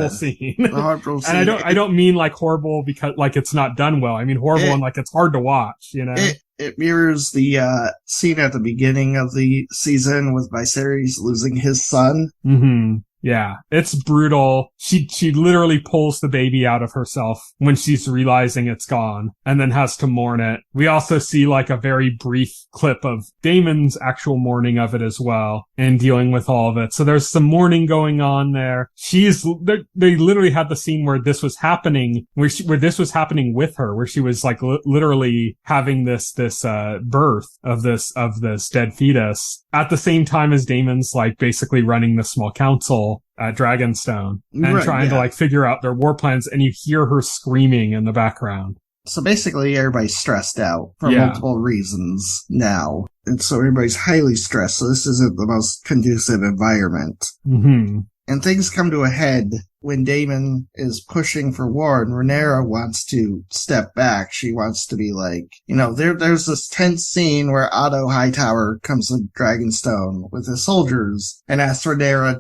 [SPEAKER 1] scene.
[SPEAKER 2] Horrible scene.
[SPEAKER 1] And I don't mean horrible because it's not done well. I mean horrible and it's hard to watch,
[SPEAKER 2] It mirrors the scene at the beginning of the season with Viserys losing his son.
[SPEAKER 1] Mm-hmm. Yeah, it's brutal. She literally pulls the baby out of herself when she's realizing it's gone and then has to mourn it. We also see a very brief clip of Daemon's actual mourning of it as well and dealing with all of it. So there's some mourning going on there. They literally had the scene where this was happening, where this was happening with her, where she was literally having this birth of this dead fetus at the same time as Daemon's basically running the small council at Dragonstone and trying to figure out their war plans, and you hear her screaming in the background.
[SPEAKER 2] So basically everybody's stressed out for multiple reasons now. And so everybody's highly stressed. So this isn't the most conducive environment.
[SPEAKER 1] Mm-hmm.
[SPEAKER 2] And things come to a head when Daemon is pushing for war and Rhaenyra wants to step back. She wants to be there's this tense scene where Otto Hightower comes to Dragonstone with his soldiers and asks Rhaenyra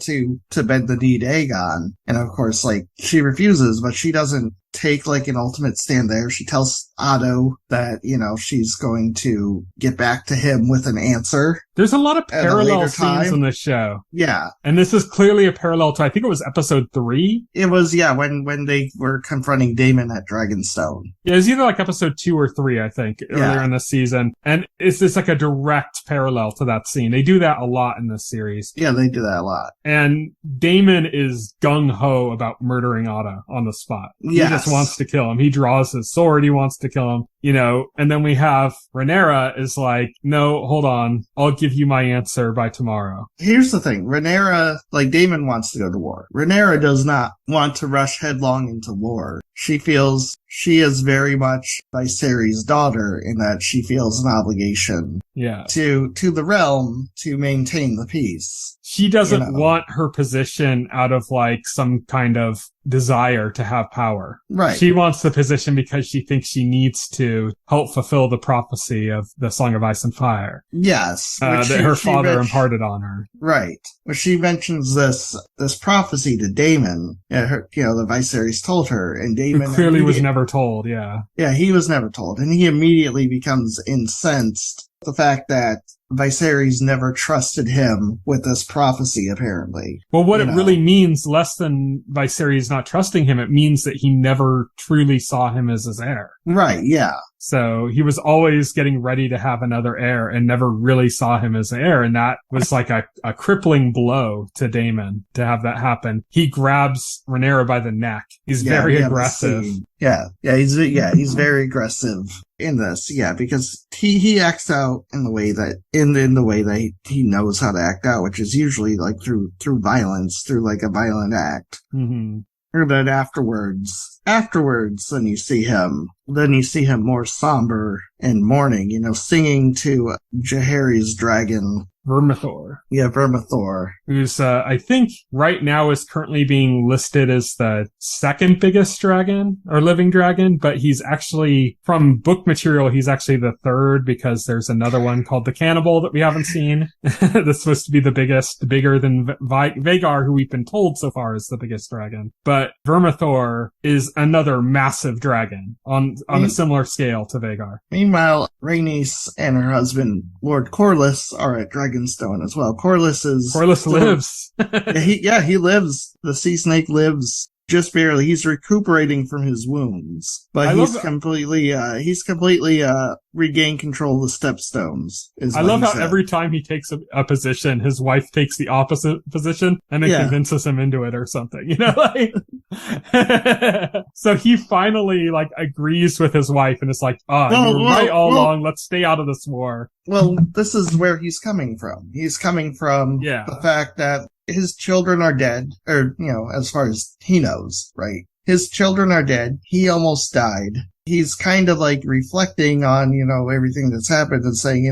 [SPEAKER 2] to bend the knee to Aegon. And of course, she refuses, but she doesn't take an ultimate stand there. She tells Otto that, she's going to get back to him with an answer.
[SPEAKER 1] There's a lot of parallel scenes in this show.
[SPEAKER 2] Yeah.
[SPEAKER 1] And this is clearly a parallel to, I think it was episode 3.
[SPEAKER 2] It was, when they were confronting Daemon at Dragonstone.
[SPEAKER 1] Yeah, it was either episode 2 or 3, I think, earlier in the season. And it's just a direct parallel to that scene. They do that a lot in this series.
[SPEAKER 2] Yeah, they do that a lot.
[SPEAKER 1] And Daemon is gung-ho about murdering Otto on the spot. Yes. He just wants to kill him. He draws his sword. He wants to kill him. And then we have Rhaenyra is no, hold on. I'll give you my answer by tomorrow.
[SPEAKER 2] Here's the thing. Rhaenyra, Daemon wants to go to war. Rhaenyra does not want to rush headlong into war. She feels she is very much Viserys' daughter in that she feels an obligation to the realm to maintain the peace.
[SPEAKER 1] She doesn't want her position out of like some kind of desire to have power.
[SPEAKER 2] Right.
[SPEAKER 1] She wants the position because she thinks she needs to help fulfill the prophecy of the Song of Ice and Fire.
[SPEAKER 2] Yes.
[SPEAKER 1] That her father imparted on her.
[SPEAKER 2] Right. Well, she mentions this prophecy to Daemon. The Viserys told her, and Daemon
[SPEAKER 1] who clearly was never told, Yeah,
[SPEAKER 2] he was never told, and he immediately becomes incensed at the fact that Viserys never trusted him with this prophecy, apparently.
[SPEAKER 1] Well, what it really means, less than Viserys not trusting him, it means that he never truly saw him as his heir.
[SPEAKER 2] Right, yeah.
[SPEAKER 1] So he was always getting ready to have another heir and never really saw him as an heir. And that was like a crippling blow to Daemon to have that happen. He grabs Rhaenyra by the neck. He's very aggressive.
[SPEAKER 2] He's very aggressive in this. Yeah, because he acts out in the way that he knows how to act out, which is usually like through violence, through like a violent act.
[SPEAKER 1] Mm-hmm.
[SPEAKER 2] Or then afterwards, then you see him more somber and mourning, singing to Jaehaerys' dragon.
[SPEAKER 1] Vermithor.
[SPEAKER 2] Yeah, Vermithor.
[SPEAKER 1] Who's, I think right now is currently being listed as the second biggest dragon, or living dragon, but he's actually, from book material, he's actually the third because there's another one called the Cannibal that we haven't seen. That's supposed to be the biggest, bigger than Vhagar, who we've been told so far is the biggest dragon. But Vermithor is another massive dragon on a similar scale to Vhagar.
[SPEAKER 2] Meanwhile, Rhaenys and her husband, Lord Corlys, are at Dragonstone as well. Corlys
[SPEAKER 1] lives.
[SPEAKER 2] He lives. The sea snake lives just barely. He's recuperating from his wounds, but he's completely regained control of the stepstones.
[SPEAKER 1] I love how every time he takes a position, his wife takes the opposite position and then convinces him into it or something, So he finally agrees with his wife and is like, you were right all along. Let's stay out of this war.
[SPEAKER 2] Well, this is where he's coming from. He's coming from the fact that his children are dead, or, as far as he knows, right? His children are dead. He almost died. He's kind of reflecting on, everything that's happened and saying,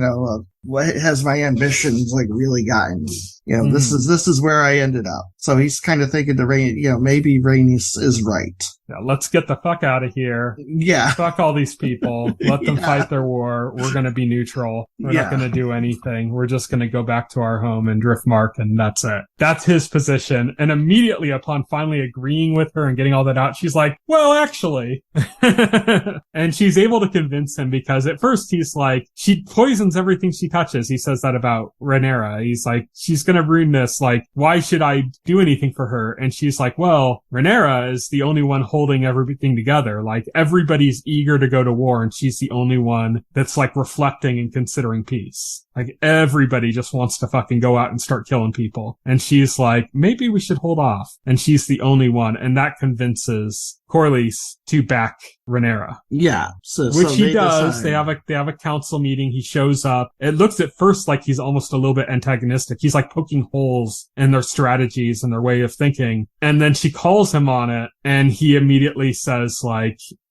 [SPEAKER 2] what has my ambitions really gotten me? This is where I ended up. So he's kind of thinking to maybe Rhaenys is right.
[SPEAKER 1] Yeah, let's get the fuck out of here.
[SPEAKER 2] Yeah.
[SPEAKER 1] Fuck all these people. Let them fight their war. We're going to be neutral. We're not going to do anything. We're just going to go back to our home in Driftmark, and that's it. That's his position. And immediately upon finally agreeing with her and getting all that out, she's like, well, actually. And she's able to convince him because at first he's like, she poisons everything she touches. He says that about Rhaenyra. He's like, she's going to ruin this. Why should I do anything for her? And she's like, well, Rhaenyra is the only one holding everything together. Everybody's eager to go to war, and she's the only one that's reflecting and considering peace. Everybody just wants to fucking go out and start killing people. And she's like, maybe we should hold off. And she's the only one. And that convinces Corlys to back Rhaenyra.
[SPEAKER 2] Yeah.
[SPEAKER 1] Which he does. They have a council meeting. He shows up. It looks at first like he's almost a little bit antagonistic. He's poking holes in their strategies and their way of thinking. And then she calls him on it. And he immediately says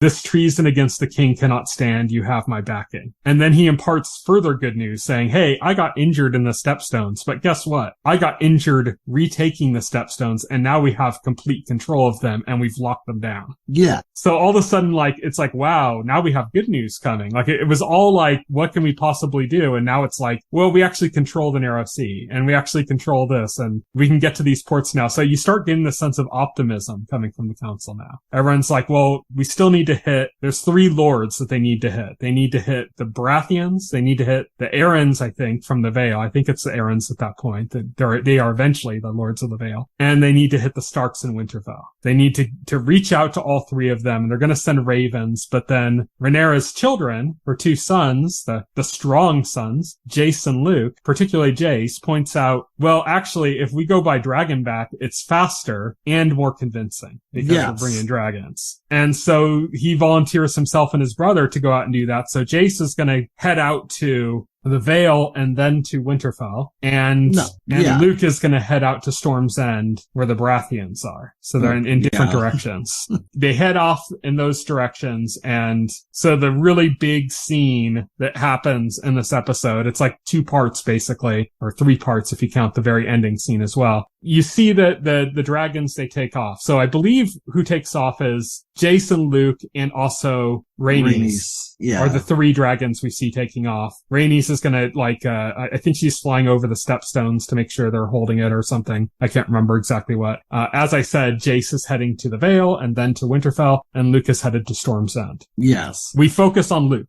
[SPEAKER 1] this treason against the king cannot stand. You have my backing. And then he imparts further good news saying, hey, I got injured in the Stepstones, but guess what? I got injured retaking the Stepstones, and now we have complete control of them, and we've locked them down.
[SPEAKER 2] Yeah.
[SPEAKER 1] So all of a sudden, it's wow, now we have good news coming. It was all what can we possibly do? And now it's well, we actually control the Narrow Sea, and we actually control this, and we can get to these ports now. So you start getting the sense of optimism coming from the council now. Everyone's well, we still need to hit, there's 3 lords that they need to hit. They need to hit the Baratheons, they need to hit the Aarons, I think, from the Vale. I think it's the Aarons at that point. They are eventually the Lords of the Vale. And they need to hit the Starks in Winterfell. They need to reach out to all 3 of them, and they're going to send ravens, but then Rhaenyra's children, her 2 sons, the strong sons, Jace and Luke, particularly Jace, points out, well, actually, if we go by Dragonback, it's faster and more convincing because we're bringing dragons. And so he volunteers himself and his brother to go out and do that. So Jace is going to head out to the Vale and then to Winterfell. And Luke is going to head out to Storm's End where the Baratheons are. So they're in different directions. They head off in those directions. And so the really big scene that happens in this episode, it's like 2 parts basically, or 3 parts if you count the very ending scene as well. You see the dragons, they take off. So I believe who takes off is Jason, Luke, and also Rhaenys. Are the 3 dragons we see taking off. Rhaenys is gonna, I think she's flying over the stepstones to make sure they're holding it or something. I can't remember exactly what. As I said, Jace is heading to the Vale and then to Winterfell, and Luke is headed to Storm's End.
[SPEAKER 2] Yes.
[SPEAKER 1] We focus on Luke.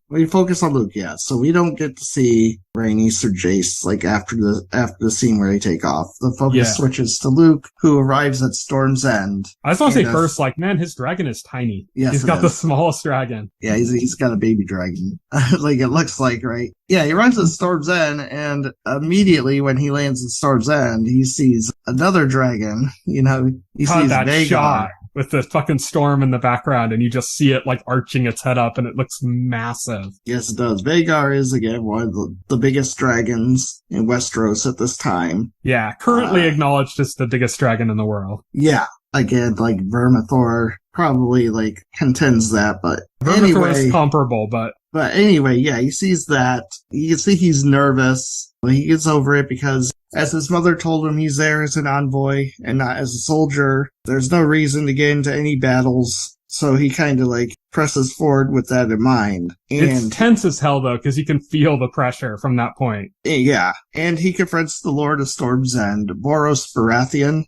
[SPEAKER 2] Yeah. So we don't get to see Rhaenys or Jace, after the scene where they take off. The focus switches to Luke, who arrives at Storm's End.
[SPEAKER 1] I just want to say first, man, his dragon is tiny.
[SPEAKER 2] Yes,
[SPEAKER 1] he's got the smallest dragon.
[SPEAKER 2] Yeah, he's got a baby dragon. It looks like, right? Yeah, he runs at Storm's End, and immediately when he lands at Storm's End, he sees another dragon. He sees
[SPEAKER 1] that
[SPEAKER 2] Vhagar. Shot
[SPEAKER 1] with the fucking storm in the background, and you just see it arching its head up, and it looks massive.
[SPEAKER 2] Yes, it does. Vhagar is, again, one of the biggest dragons in Westeros at this time.
[SPEAKER 1] Yeah, currently acknowledged as the biggest dragon in the world.
[SPEAKER 2] Yeah. Again, Vermithor probably, contends that, but
[SPEAKER 1] Vermithor is comparable, but
[SPEAKER 2] anyway, yeah, he sees that. You can see he's nervous. He gets over it because, as his mother told him, he's there as an envoy and not as a soldier. There's no reason to get into any battles. So he kind of presses forward with that in mind. And
[SPEAKER 1] it's tense as hell though, because you can feel the pressure from that point.
[SPEAKER 2] Yeah. And he confronts the Lord of Storm's End, Boros Baratheon,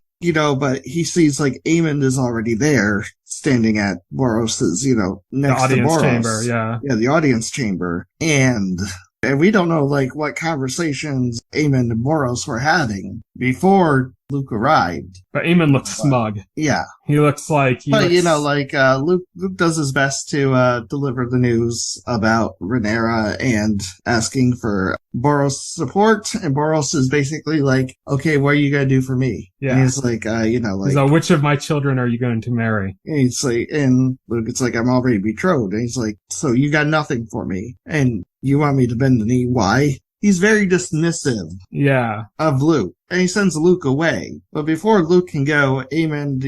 [SPEAKER 2] but he sees Aemond is already there, standing at Boros's, next to Boros. The audience chamber, yeah. Yeah, the audience chamber. And we don't know, what conversations Aemond and Boros were having before Luke arrived.
[SPEAKER 1] But Aemond looks smug.
[SPEAKER 2] Yeah.
[SPEAKER 1] He looks like...
[SPEAKER 2] Luke does his best to deliver the news about Rhaenyra and asking for Boros' support. And Boros is basically okay, what are you going to do for me?
[SPEAKER 1] Yeah.
[SPEAKER 2] And he's he's
[SPEAKER 1] which of my children are you going to marry?
[SPEAKER 2] And Luke, it's I'm already betrothed. And he's so you got nothing for me. And you want me to bend the knee? Why? He's very dismissive of Luke, and he sends Luke away. But before Luke can go, Aemond,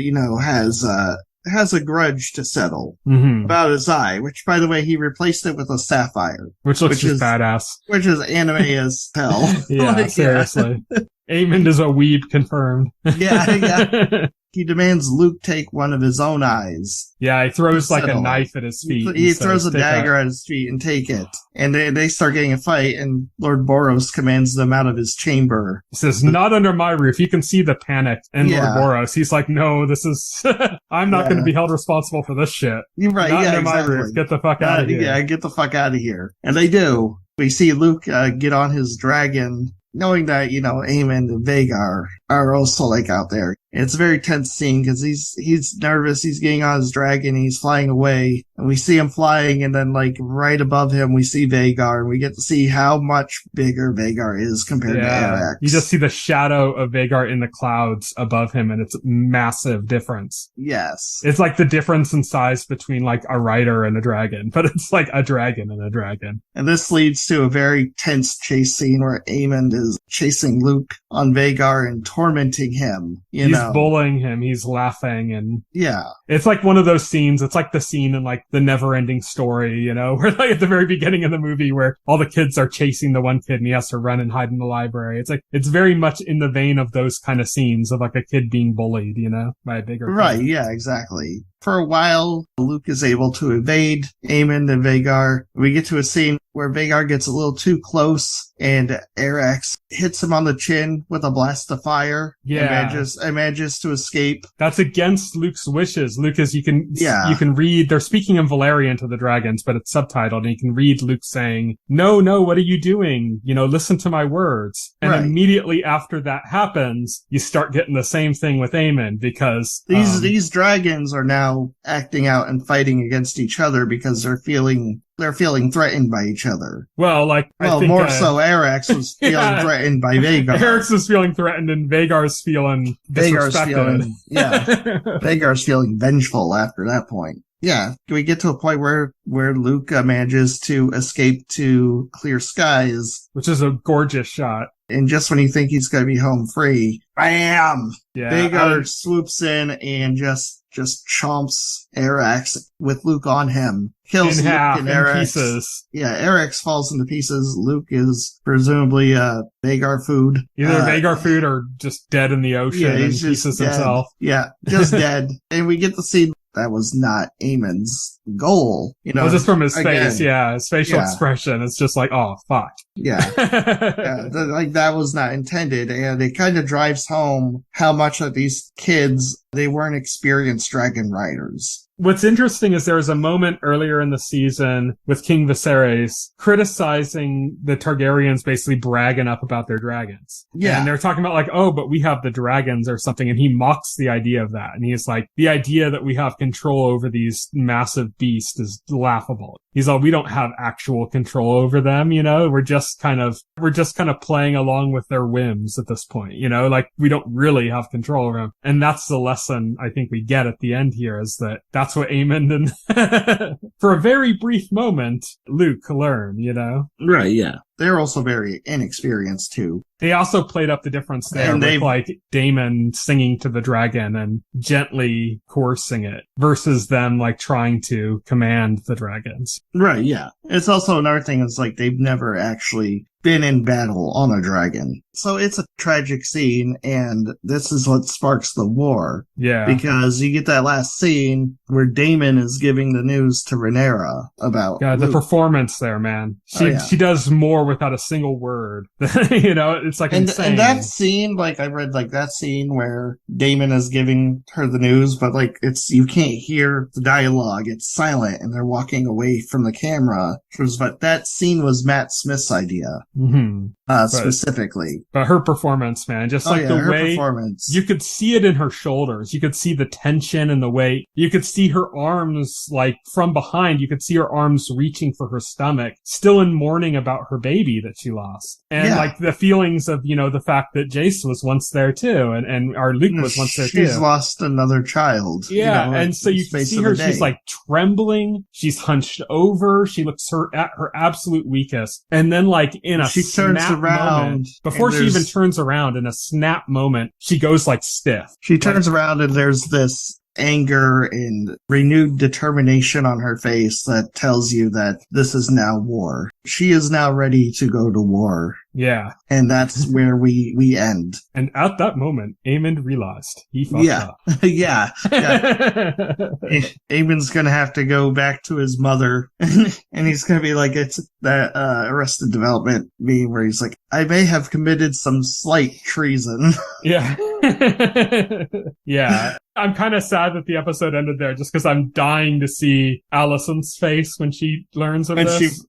[SPEAKER 2] has a grudge to settle about his eye, which, by the way, he replaced it with a sapphire.
[SPEAKER 1] Which is badass.
[SPEAKER 2] Which is anime as hell.
[SPEAKER 1] Yeah, seriously. Aemond is a weeb confirmed.
[SPEAKER 2] Yeah. He demands Luke take one of his own eyes.
[SPEAKER 1] Yeah, he throws a knife at his feet.
[SPEAKER 2] He throws a dagger at his feet and take it. And they start getting a fight, and Lord Boros commands them out of his chamber.
[SPEAKER 1] He says, not under my roof. You can see the panic in Lord Boros. He's no, this is... I'm not going to be held responsible for this shit.
[SPEAKER 2] You're right,
[SPEAKER 1] not under my roof. Get the fuck out of here.
[SPEAKER 2] Yeah, get the fuck out of here. And they do. We see Luke get on his dragon, knowing that, Aemond and Vhagar are also out there. It's a very tense scene because he's nervous. He's getting on his dragon. He's flying away, and we see him flying, and then right above him we see Vhagar, and we get to see how much bigger Vhagar is compared to Arax.
[SPEAKER 1] You just see the shadow of Vhagar in the clouds above him, and it's a massive difference.
[SPEAKER 2] Yes,
[SPEAKER 1] it's the difference in size between a rider and a dragon, but it's a dragon and a dragon.
[SPEAKER 2] And this leads to a very tense chase scene where Aemond is chasing Luke on Vhagar and tormenting him. He's
[SPEAKER 1] bullying him. He's laughing, and
[SPEAKER 2] it's
[SPEAKER 1] one of those scenes. It's the scene in the Never-Ending Story, where at the very beginning of the movie where all the kids are chasing the one kid and he has to run and hide in the library. It's it's very much in the vein of those kind of scenes of a kid being bullied, by a bigger kid.
[SPEAKER 2] Right? Yeah, exactly. For a while, Luke is able to evade Aemond and Vhagar. We get to a scene where Vhagar gets a little too close, and Arax hits him on the chin with a blast of fire.
[SPEAKER 1] Yeah.
[SPEAKER 2] And manages to escape.
[SPEAKER 1] That's against Luke's wishes. Luke you can read, they're speaking in Valyrian to the dragons, but it's subtitled, and you can read Luke saying, no, what are you doing? Listen to my words. And immediately after that happens, you start getting the same thing with Aemond, because
[SPEAKER 2] these dragons are now acting out and fighting against each other because they're feeling threatened by each other.
[SPEAKER 1] Well, I think
[SPEAKER 2] more so Arax was feeling threatened by Vhagar.
[SPEAKER 1] Arax was feeling threatened, and Vhagar's feeling disrespected.
[SPEAKER 2] Vhagar's feeling vengeful after that point. Yeah, we get to a point where Luke manages to escape to clear skies,
[SPEAKER 1] which is a gorgeous shot.
[SPEAKER 2] And just when you think he's going to be home free, bam!
[SPEAKER 1] Yeah,
[SPEAKER 2] Vagar swoops in and just chomps Arax with Luke on him. Kills
[SPEAKER 1] in
[SPEAKER 2] Luke
[SPEAKER 1] half,
[SPEAKER 2] and
[SPEAKER 1] in
[SPEAKER 2] Arax.
[SPEAKER 1] pieces.
[SPEAKER 2] Yeah, Arax falls into pieces. Luke is presumably Vagar food.
[SPEAKER 1] Either Vagar food or just dead in the ocean and pieces
[SPEAKER 2] dead.
[SPEAKER 1] himself.
[SPEAKER 2] Yeah, just dead. And we get to see that was not Eamon's goal. You know,
[SPEAKER 1] just from his face, his facial expression. It's just like, oh, fuck.
[SPEAKER 2] Yeah. Like that was not intended. And it kind of drives home how much of these kids, they weren't experienced dragon riders.
[SPEAKER 1] What's interesting is there was a moment earlier in the season with King Viserys criticizing the Targaryens basically bragging up about their dragons.
[SPEAKER 2] Yeah.
[SPEAKER 1] And they're talking about like, oh, but we have the dragons or something. And he mocks the idea of that. And he's like, the idea that we have control over these massive beasts is laughable. He's like, we don't have actual control over them, you know? We're just kind of playing along with their whims at this point, you know? Like, we don't really have control over them. And that's the lesson I think we get at the end here is that's what Aemon and for a very brief moment, Luke learn, you know?
[SPEAKER 2] Right, yeah. They're also very inexperienced too.
[SPEAKER 1] They also played up the difference there with like Daemon singing to the dragon and gently coercing it versus them like trying to command the dragons.
[SPEAKER 2] Right, yeah. It's also another thing is like they've never actually been in battle on a dragon. So it's a tragic scene, and this is what sparks the war.
[SPEAKER 1] Yeah.
[SPEAKER 2] Because you get that last scene where Daemon is giving the news to Rhaenyra about
[SPEAKER 1] Luke. The performance there, man. She does more without a single word. You know, it's like insane.
[SPEAKER 2] And that scene, like I read like that scene where Daemon is giving her the news, but like you can't hear the dialogue. It's silent and they're walking away from the camera. But that scene was Matt Smith's idea.
[SPEAKER 1] Mm-hmm.
[SPEAKER 2] Specifically.
[SPEAKER 1] But her performance, man, just like the way
[SPEAKER 2] performance.
[SPEAKER 1] You could see it in her shoulders. You could see the tension and the weight. You could see her arms, like from behind, you could see her arms reaching for her stomach, still in mourning about her baby that she lost. And like the feelings of, you know, the fact that Jace was once there too, and our Luke was once there too.
[SPEAKER 2] She's lost another child.
[SPEAKER 1] Yeah, you know, and so you can see her, she's like trembling, she's hunched over, she looks at her absolute weakest. And then like in a snap moment, before she even turns around, in a snap moment, she goes like stiff.
[SPEAKER 2] She turns around and there's this anger and renewed determination on her face that tells you that this is now war. She is now ready to go to war.
[SPEAKER 1] Yeah.
[SPEAKER 2] And that's where we end.
[SPEAKER 1] And at that moment, Aemon realized he fucked up.
[SPEAKER 2] Yeah. Aemon's gonna have to go back to his mother and he's gonna be like, it's that Arrested Development meme where he's like, I may have committed some slight treason.
[SPEAKER 1] Yeah. Yeah. I'm kind of sad that the episode ended there just because I'm dying to see Alicent's face when she learns of this.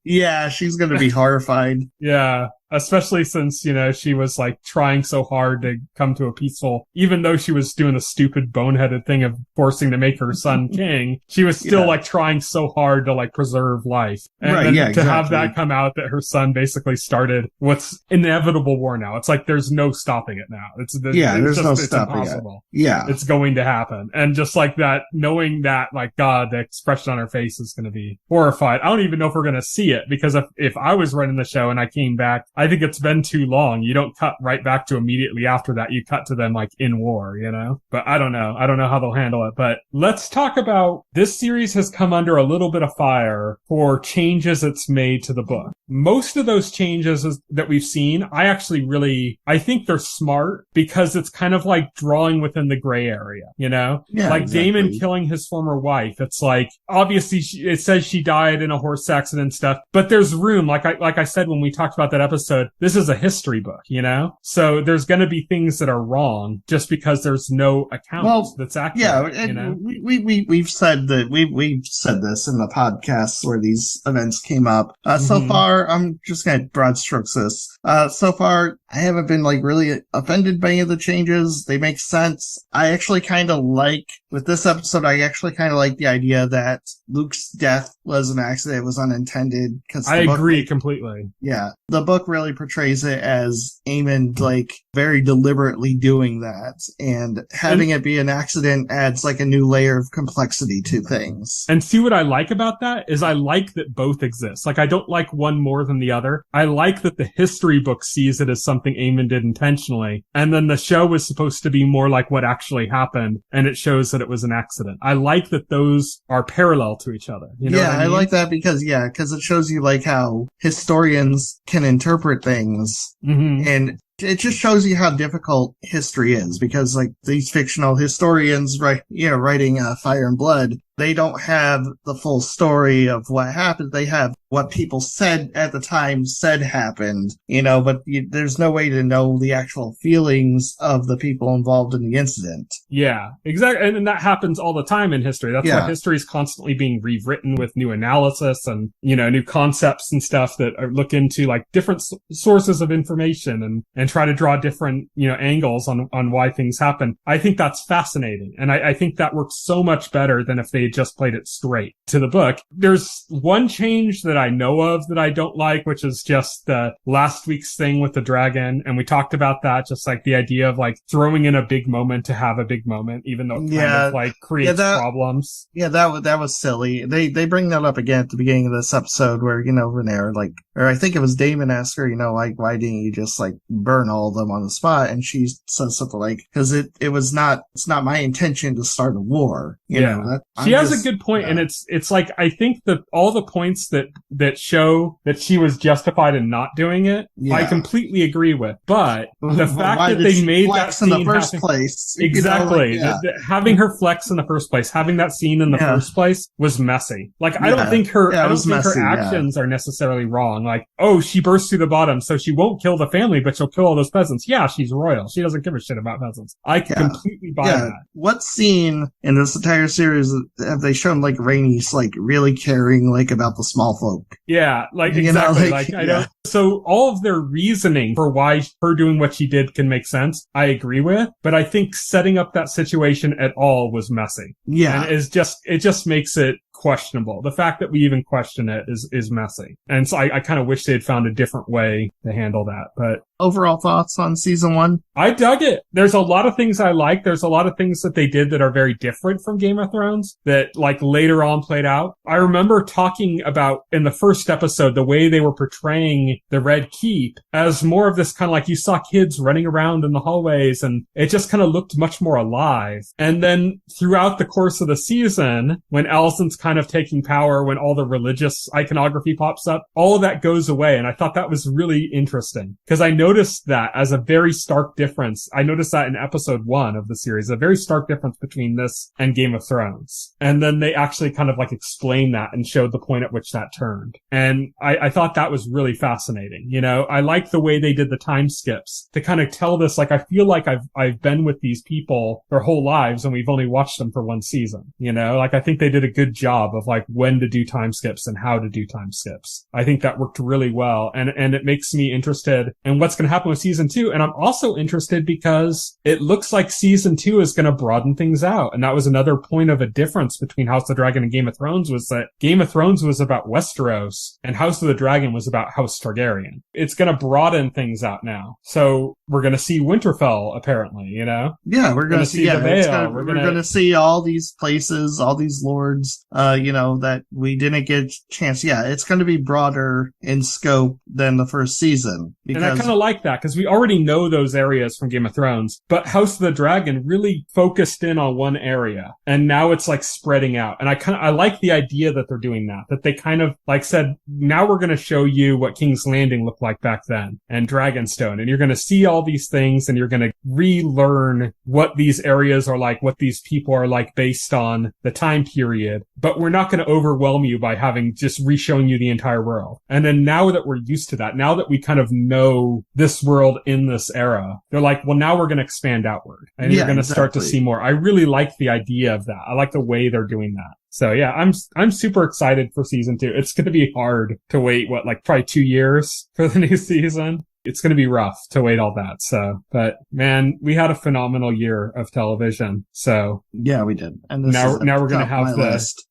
[SPEAKER 2] She's going to be horrified.
[SPEAKER 1] Yeah. Especially since, you know, she was like trying so hard to come to a peaceful, even though she was doing the stupid boneheaded thing of forcing to make her son king, she was still like trying so hard to like preserve life. And to have that come out that her son basically started what's inevitable war now. It's like there's no stopping it now.
[SPEAKER 2] There's no stopping it. Yeah.
[SPEAKER 1] It's going to happen. And just like that, knowing that, like, God, the expression on her face is going to be horrified. I don't even know if we're going to see it because if I was running the show and I came back, I think it's been too long. You don't cut right back to immediately after that. You cut to them like in war, you know? But I don't know. I don't know how they'll handle it. But let's talk about this series has come under a little bit of fire for changes it's made to the book. Most of those changes that we've seen, I think they're smart because it's kind of like drawing within the gray area, you know?
[SPEAKER 2] Yeah,
[SPEAKER 1] like Daemon killing his former wife. It's like, obviously it says she died in a horse accident and stuff, but there's room. Like I said, when we talked about that episode, this is a history book, you know? So there's going to be things that are wrong just because there's no account that's accurate. Yeah. And you know?
[SPEAKER 2] We've said that we've said this in the podcasts where these events came up. So far, I'm just going to broad strokes this. So far, I haven't been like really offended by any of the changes. They make sense. I actually kind of like with this episode, I actually kind of like the idea that Luke's death was an accident. It was unintended.
[SPEAKER 1] I agree completely.
[SPEAKER 2] Yeah. The book really portrays it as Aemond, like, very deliberately doing that. And having it be an accident adds, like, a new layer of complexity to things.
[SPEAKER 1] And see what I like about that is I like that both exist. Like, I don't like one more than the other. I like that the history book sees it as something Aemond did intentionally. And then the show was supposed to be more like what actually happened. And it shows that it was an accident. I like that those are parallel to each other. You know what I mean?
[SPEAKER 2] I like that because it shows you, like, how historians can interpret things.
[SPEAKER 1] Mm-hmm.
[SPEAKER 2] And it just shows you how difficult history is because, like, these fictional historians, writing Fire and Blood, they don't have the full story of what happened. They have what people said at the time said happened, but there's no way to know the actual feelings of the people involved in the incident.
[SPEAKER 1] Yeah, exactly. And that happens all the time in history. That's why history is constantly being rewritten with new analysis and, new concepts and stuff that look into, like, different sources of information and try to draw different, angles on why things happen. I think that's fascinating. And I think that works so much better than if they had just played it straight to the book. There's one change that I know of that I don't like, which is just the last week's thing with the dragon. And we talked about that, just like the idea of, like, throwing in a big moment to have a big moment, even though it kind of, like, creates problems.
[SPEAKER 2] Yeah, that was silly. They bring that up again at the beginning of this episode where, Rhaenyra, like, or I think it was Daemon asked her, like, why didn't you just, like, burn all of them on the spot? And she says something like, because it's not my intention to start a war. She
[SPEAKER 1] has a good point, and it's like, I think that all the points that show that she was justified in not doing it, I completely agree with. But the fact that they made that scene
[SPEAKER 2] in the first place,
[SPEAKER 1] exactly, having her flex in the first place, having that scene in the first place was messy. Like, I don't think her actions are necessarily wrong. Like, oh, she burst through the bottom, so she won't kill the family, but she'll kill all those peasants. Yeah, she's royal. She doesn't give a shit about peasants. I completely buy that.
[SPEAKER 2] What scene in this entire series have they shown, like, Rhaenys, like, really caring, like, about the small folk?
[SPEAKER 1] Yeah, like, exactly. I don't. So all of their reasoning for why her doing what she did can make sense, I agree with, but I think setting up that situation at all was messy.
[SPEAKER 2] Yeah.
[SPEAKER 1] And it just makes it questionable. The fact that we even question it is messy. And so I kind of wish they had found a different way to handle that. But
[SPEAKER 2] overall thoughts on season 1?
[SPEAKER 1] I dug it. There's a lot of things I like. There's a lot of things that they did that are very different from Game of Thrones that, like, later on played out. I remember talking about in the first episode, the way they were portraying the Red Keep as more of this kind of, like, you saw kids running around in the hallways and it just kind of looked much more alive. And then throughout the course of the season, when Alicent's kind of taking power, when all the religious iconography pops up, all of that goes away. And I thought that was really interesting because I noticed that as a very stark difference. I noticed that in episode 1 of the series, a very stark difference between this and Game of Thrones. And then they actually kind of, like, explained that and showed the point at which that turned. And I thought that was really fascinating. I like the way they did the time skips to kind of tell this, like, I feel like I've been with these people their whole lives and we've only watched them for one season. Like, I think they did a good job of, like, when to do time skips and how to do time skips. I think that worked really well. And it makes me interested in what's going to happen with season 2. And I'm also interested because it looks like season 2 is going to broaden things out. And that was another point of a difference between House of the Dragon and Game of Thrones, was that Game of Thrones was about Westeros and House of the Dragon was about House Targaryen. It's going to broaden things out now. So we're going to see Winterfell, apparently,
[SPEAKER 2] Yeah, we're going to see the Vale. We're going to see all these places, all these lords, that we didn't get a chance. Yeah, it's going to be broader in scope than the first season.
[SPEAKER 1] And I kind of like that because we already know those areas from Game of Thrones, but House of the Dragon really focused in on one area, and now it's, like, spreading out. And I like the idea that they're doing that they kind of, like, said, now we're going to show you what King's Landing looked like back then and Dragonstone, and you're going to see all these things and you're going to relearn what these areas are like, what these people are like based on the time period, but we're not going to overwhelm you by having just re-showing you the entire world. And then now that we're used to that, now that we kind of know this world in this era, they're like, well, now we're going to expand outward and you're going to start to see more. I really like the idea of that. I like the way they're doing that. So yeah, I'm super excited for season 2. It's going to be hard to wait, probably 2 years for the new season. it's going to be rough to wait all that. So, but man, we had a phenomenal year of television. So
[SPEAKER 2] yeah, we did. And
[SPEAKER 1] now we're going to have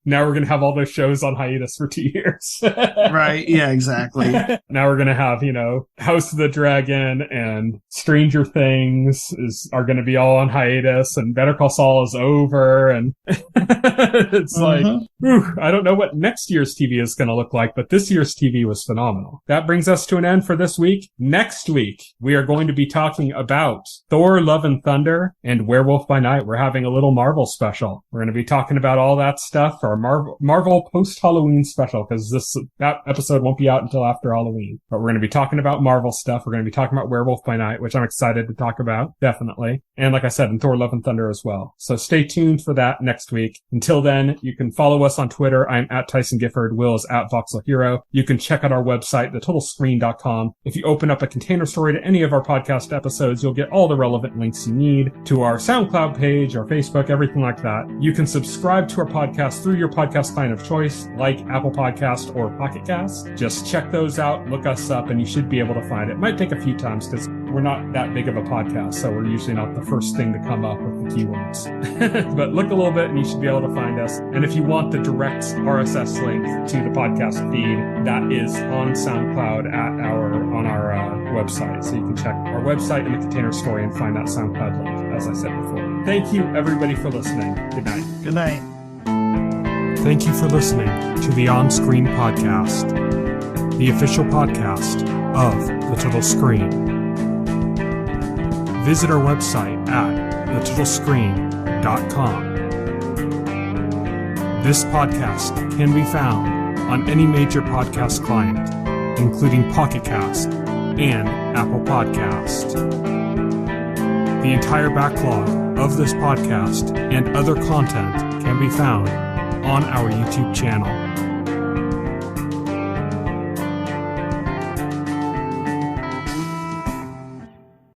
[SPEAKER 1] now we're going to have all those shows on hiatus for 2 years.
[SPEAKER 2] Right. Yeah, exactly.
[SPEAKER 1] Now we're going to have, House of the Dragon and Stranger Things are going to be all on hiatus, and Better Call Saul is over. And it's like, I don't know what next year's TV is going to look like, but this year's TV was phenomenal. That brings us to an end for this week. Next week, we are going to be talking about Thor, Love and Thunder and Werewolf by Night. We're having a little Marvel special. We're going to be talking about all that stuff for our Marvel post-Halloween special, because that episode won't be out until after Halloween. But we're going to be talking about Marvel stuff. We're going to be talking about Werewolf by Night, which I'm excited to talk about, definitely. And like I said, in Thor, Love and Thunder as well. So stay tuned for that next week. Until then, you can follow us on Twitter. I'm at Tyson Gifford. Will is at Voxel Hero. You can check out our website, thetotalscreen.com. If you open up a container story to any of our podcast episodes, you'll get all the relevant links you need to our SoundCloud page, our Facebook, everything like that. You can subscribe to our podcast through your podcast client of choice, like Apple Podcast or Pocket Cast. Just check those out, look us up, and you should be able to find it. It might take a few times because we're not that big of a podcast, so we're usually not the first thing to come up with the keywords. But look a little bit and you should be able to find us. And if you want the direct RSS link to the podcast feed, that is on SoundCloud on our website. So you can check our website in the container story and find that SoundCloud link, as I said before. Thank you, everybody, for listening. Good night.
[SPEAKER 2] Good night.
[SPEAKER 1] Thank you for listening to the OnScreen podcast, the official podcast of The Total Screen. Visit our website at thetotalscreen.com. This podcast can be found on any major podcast client, including Pocket Cast and Apple Podcast. The entire backlog of this podcast and other content can be found on our YouTube channel.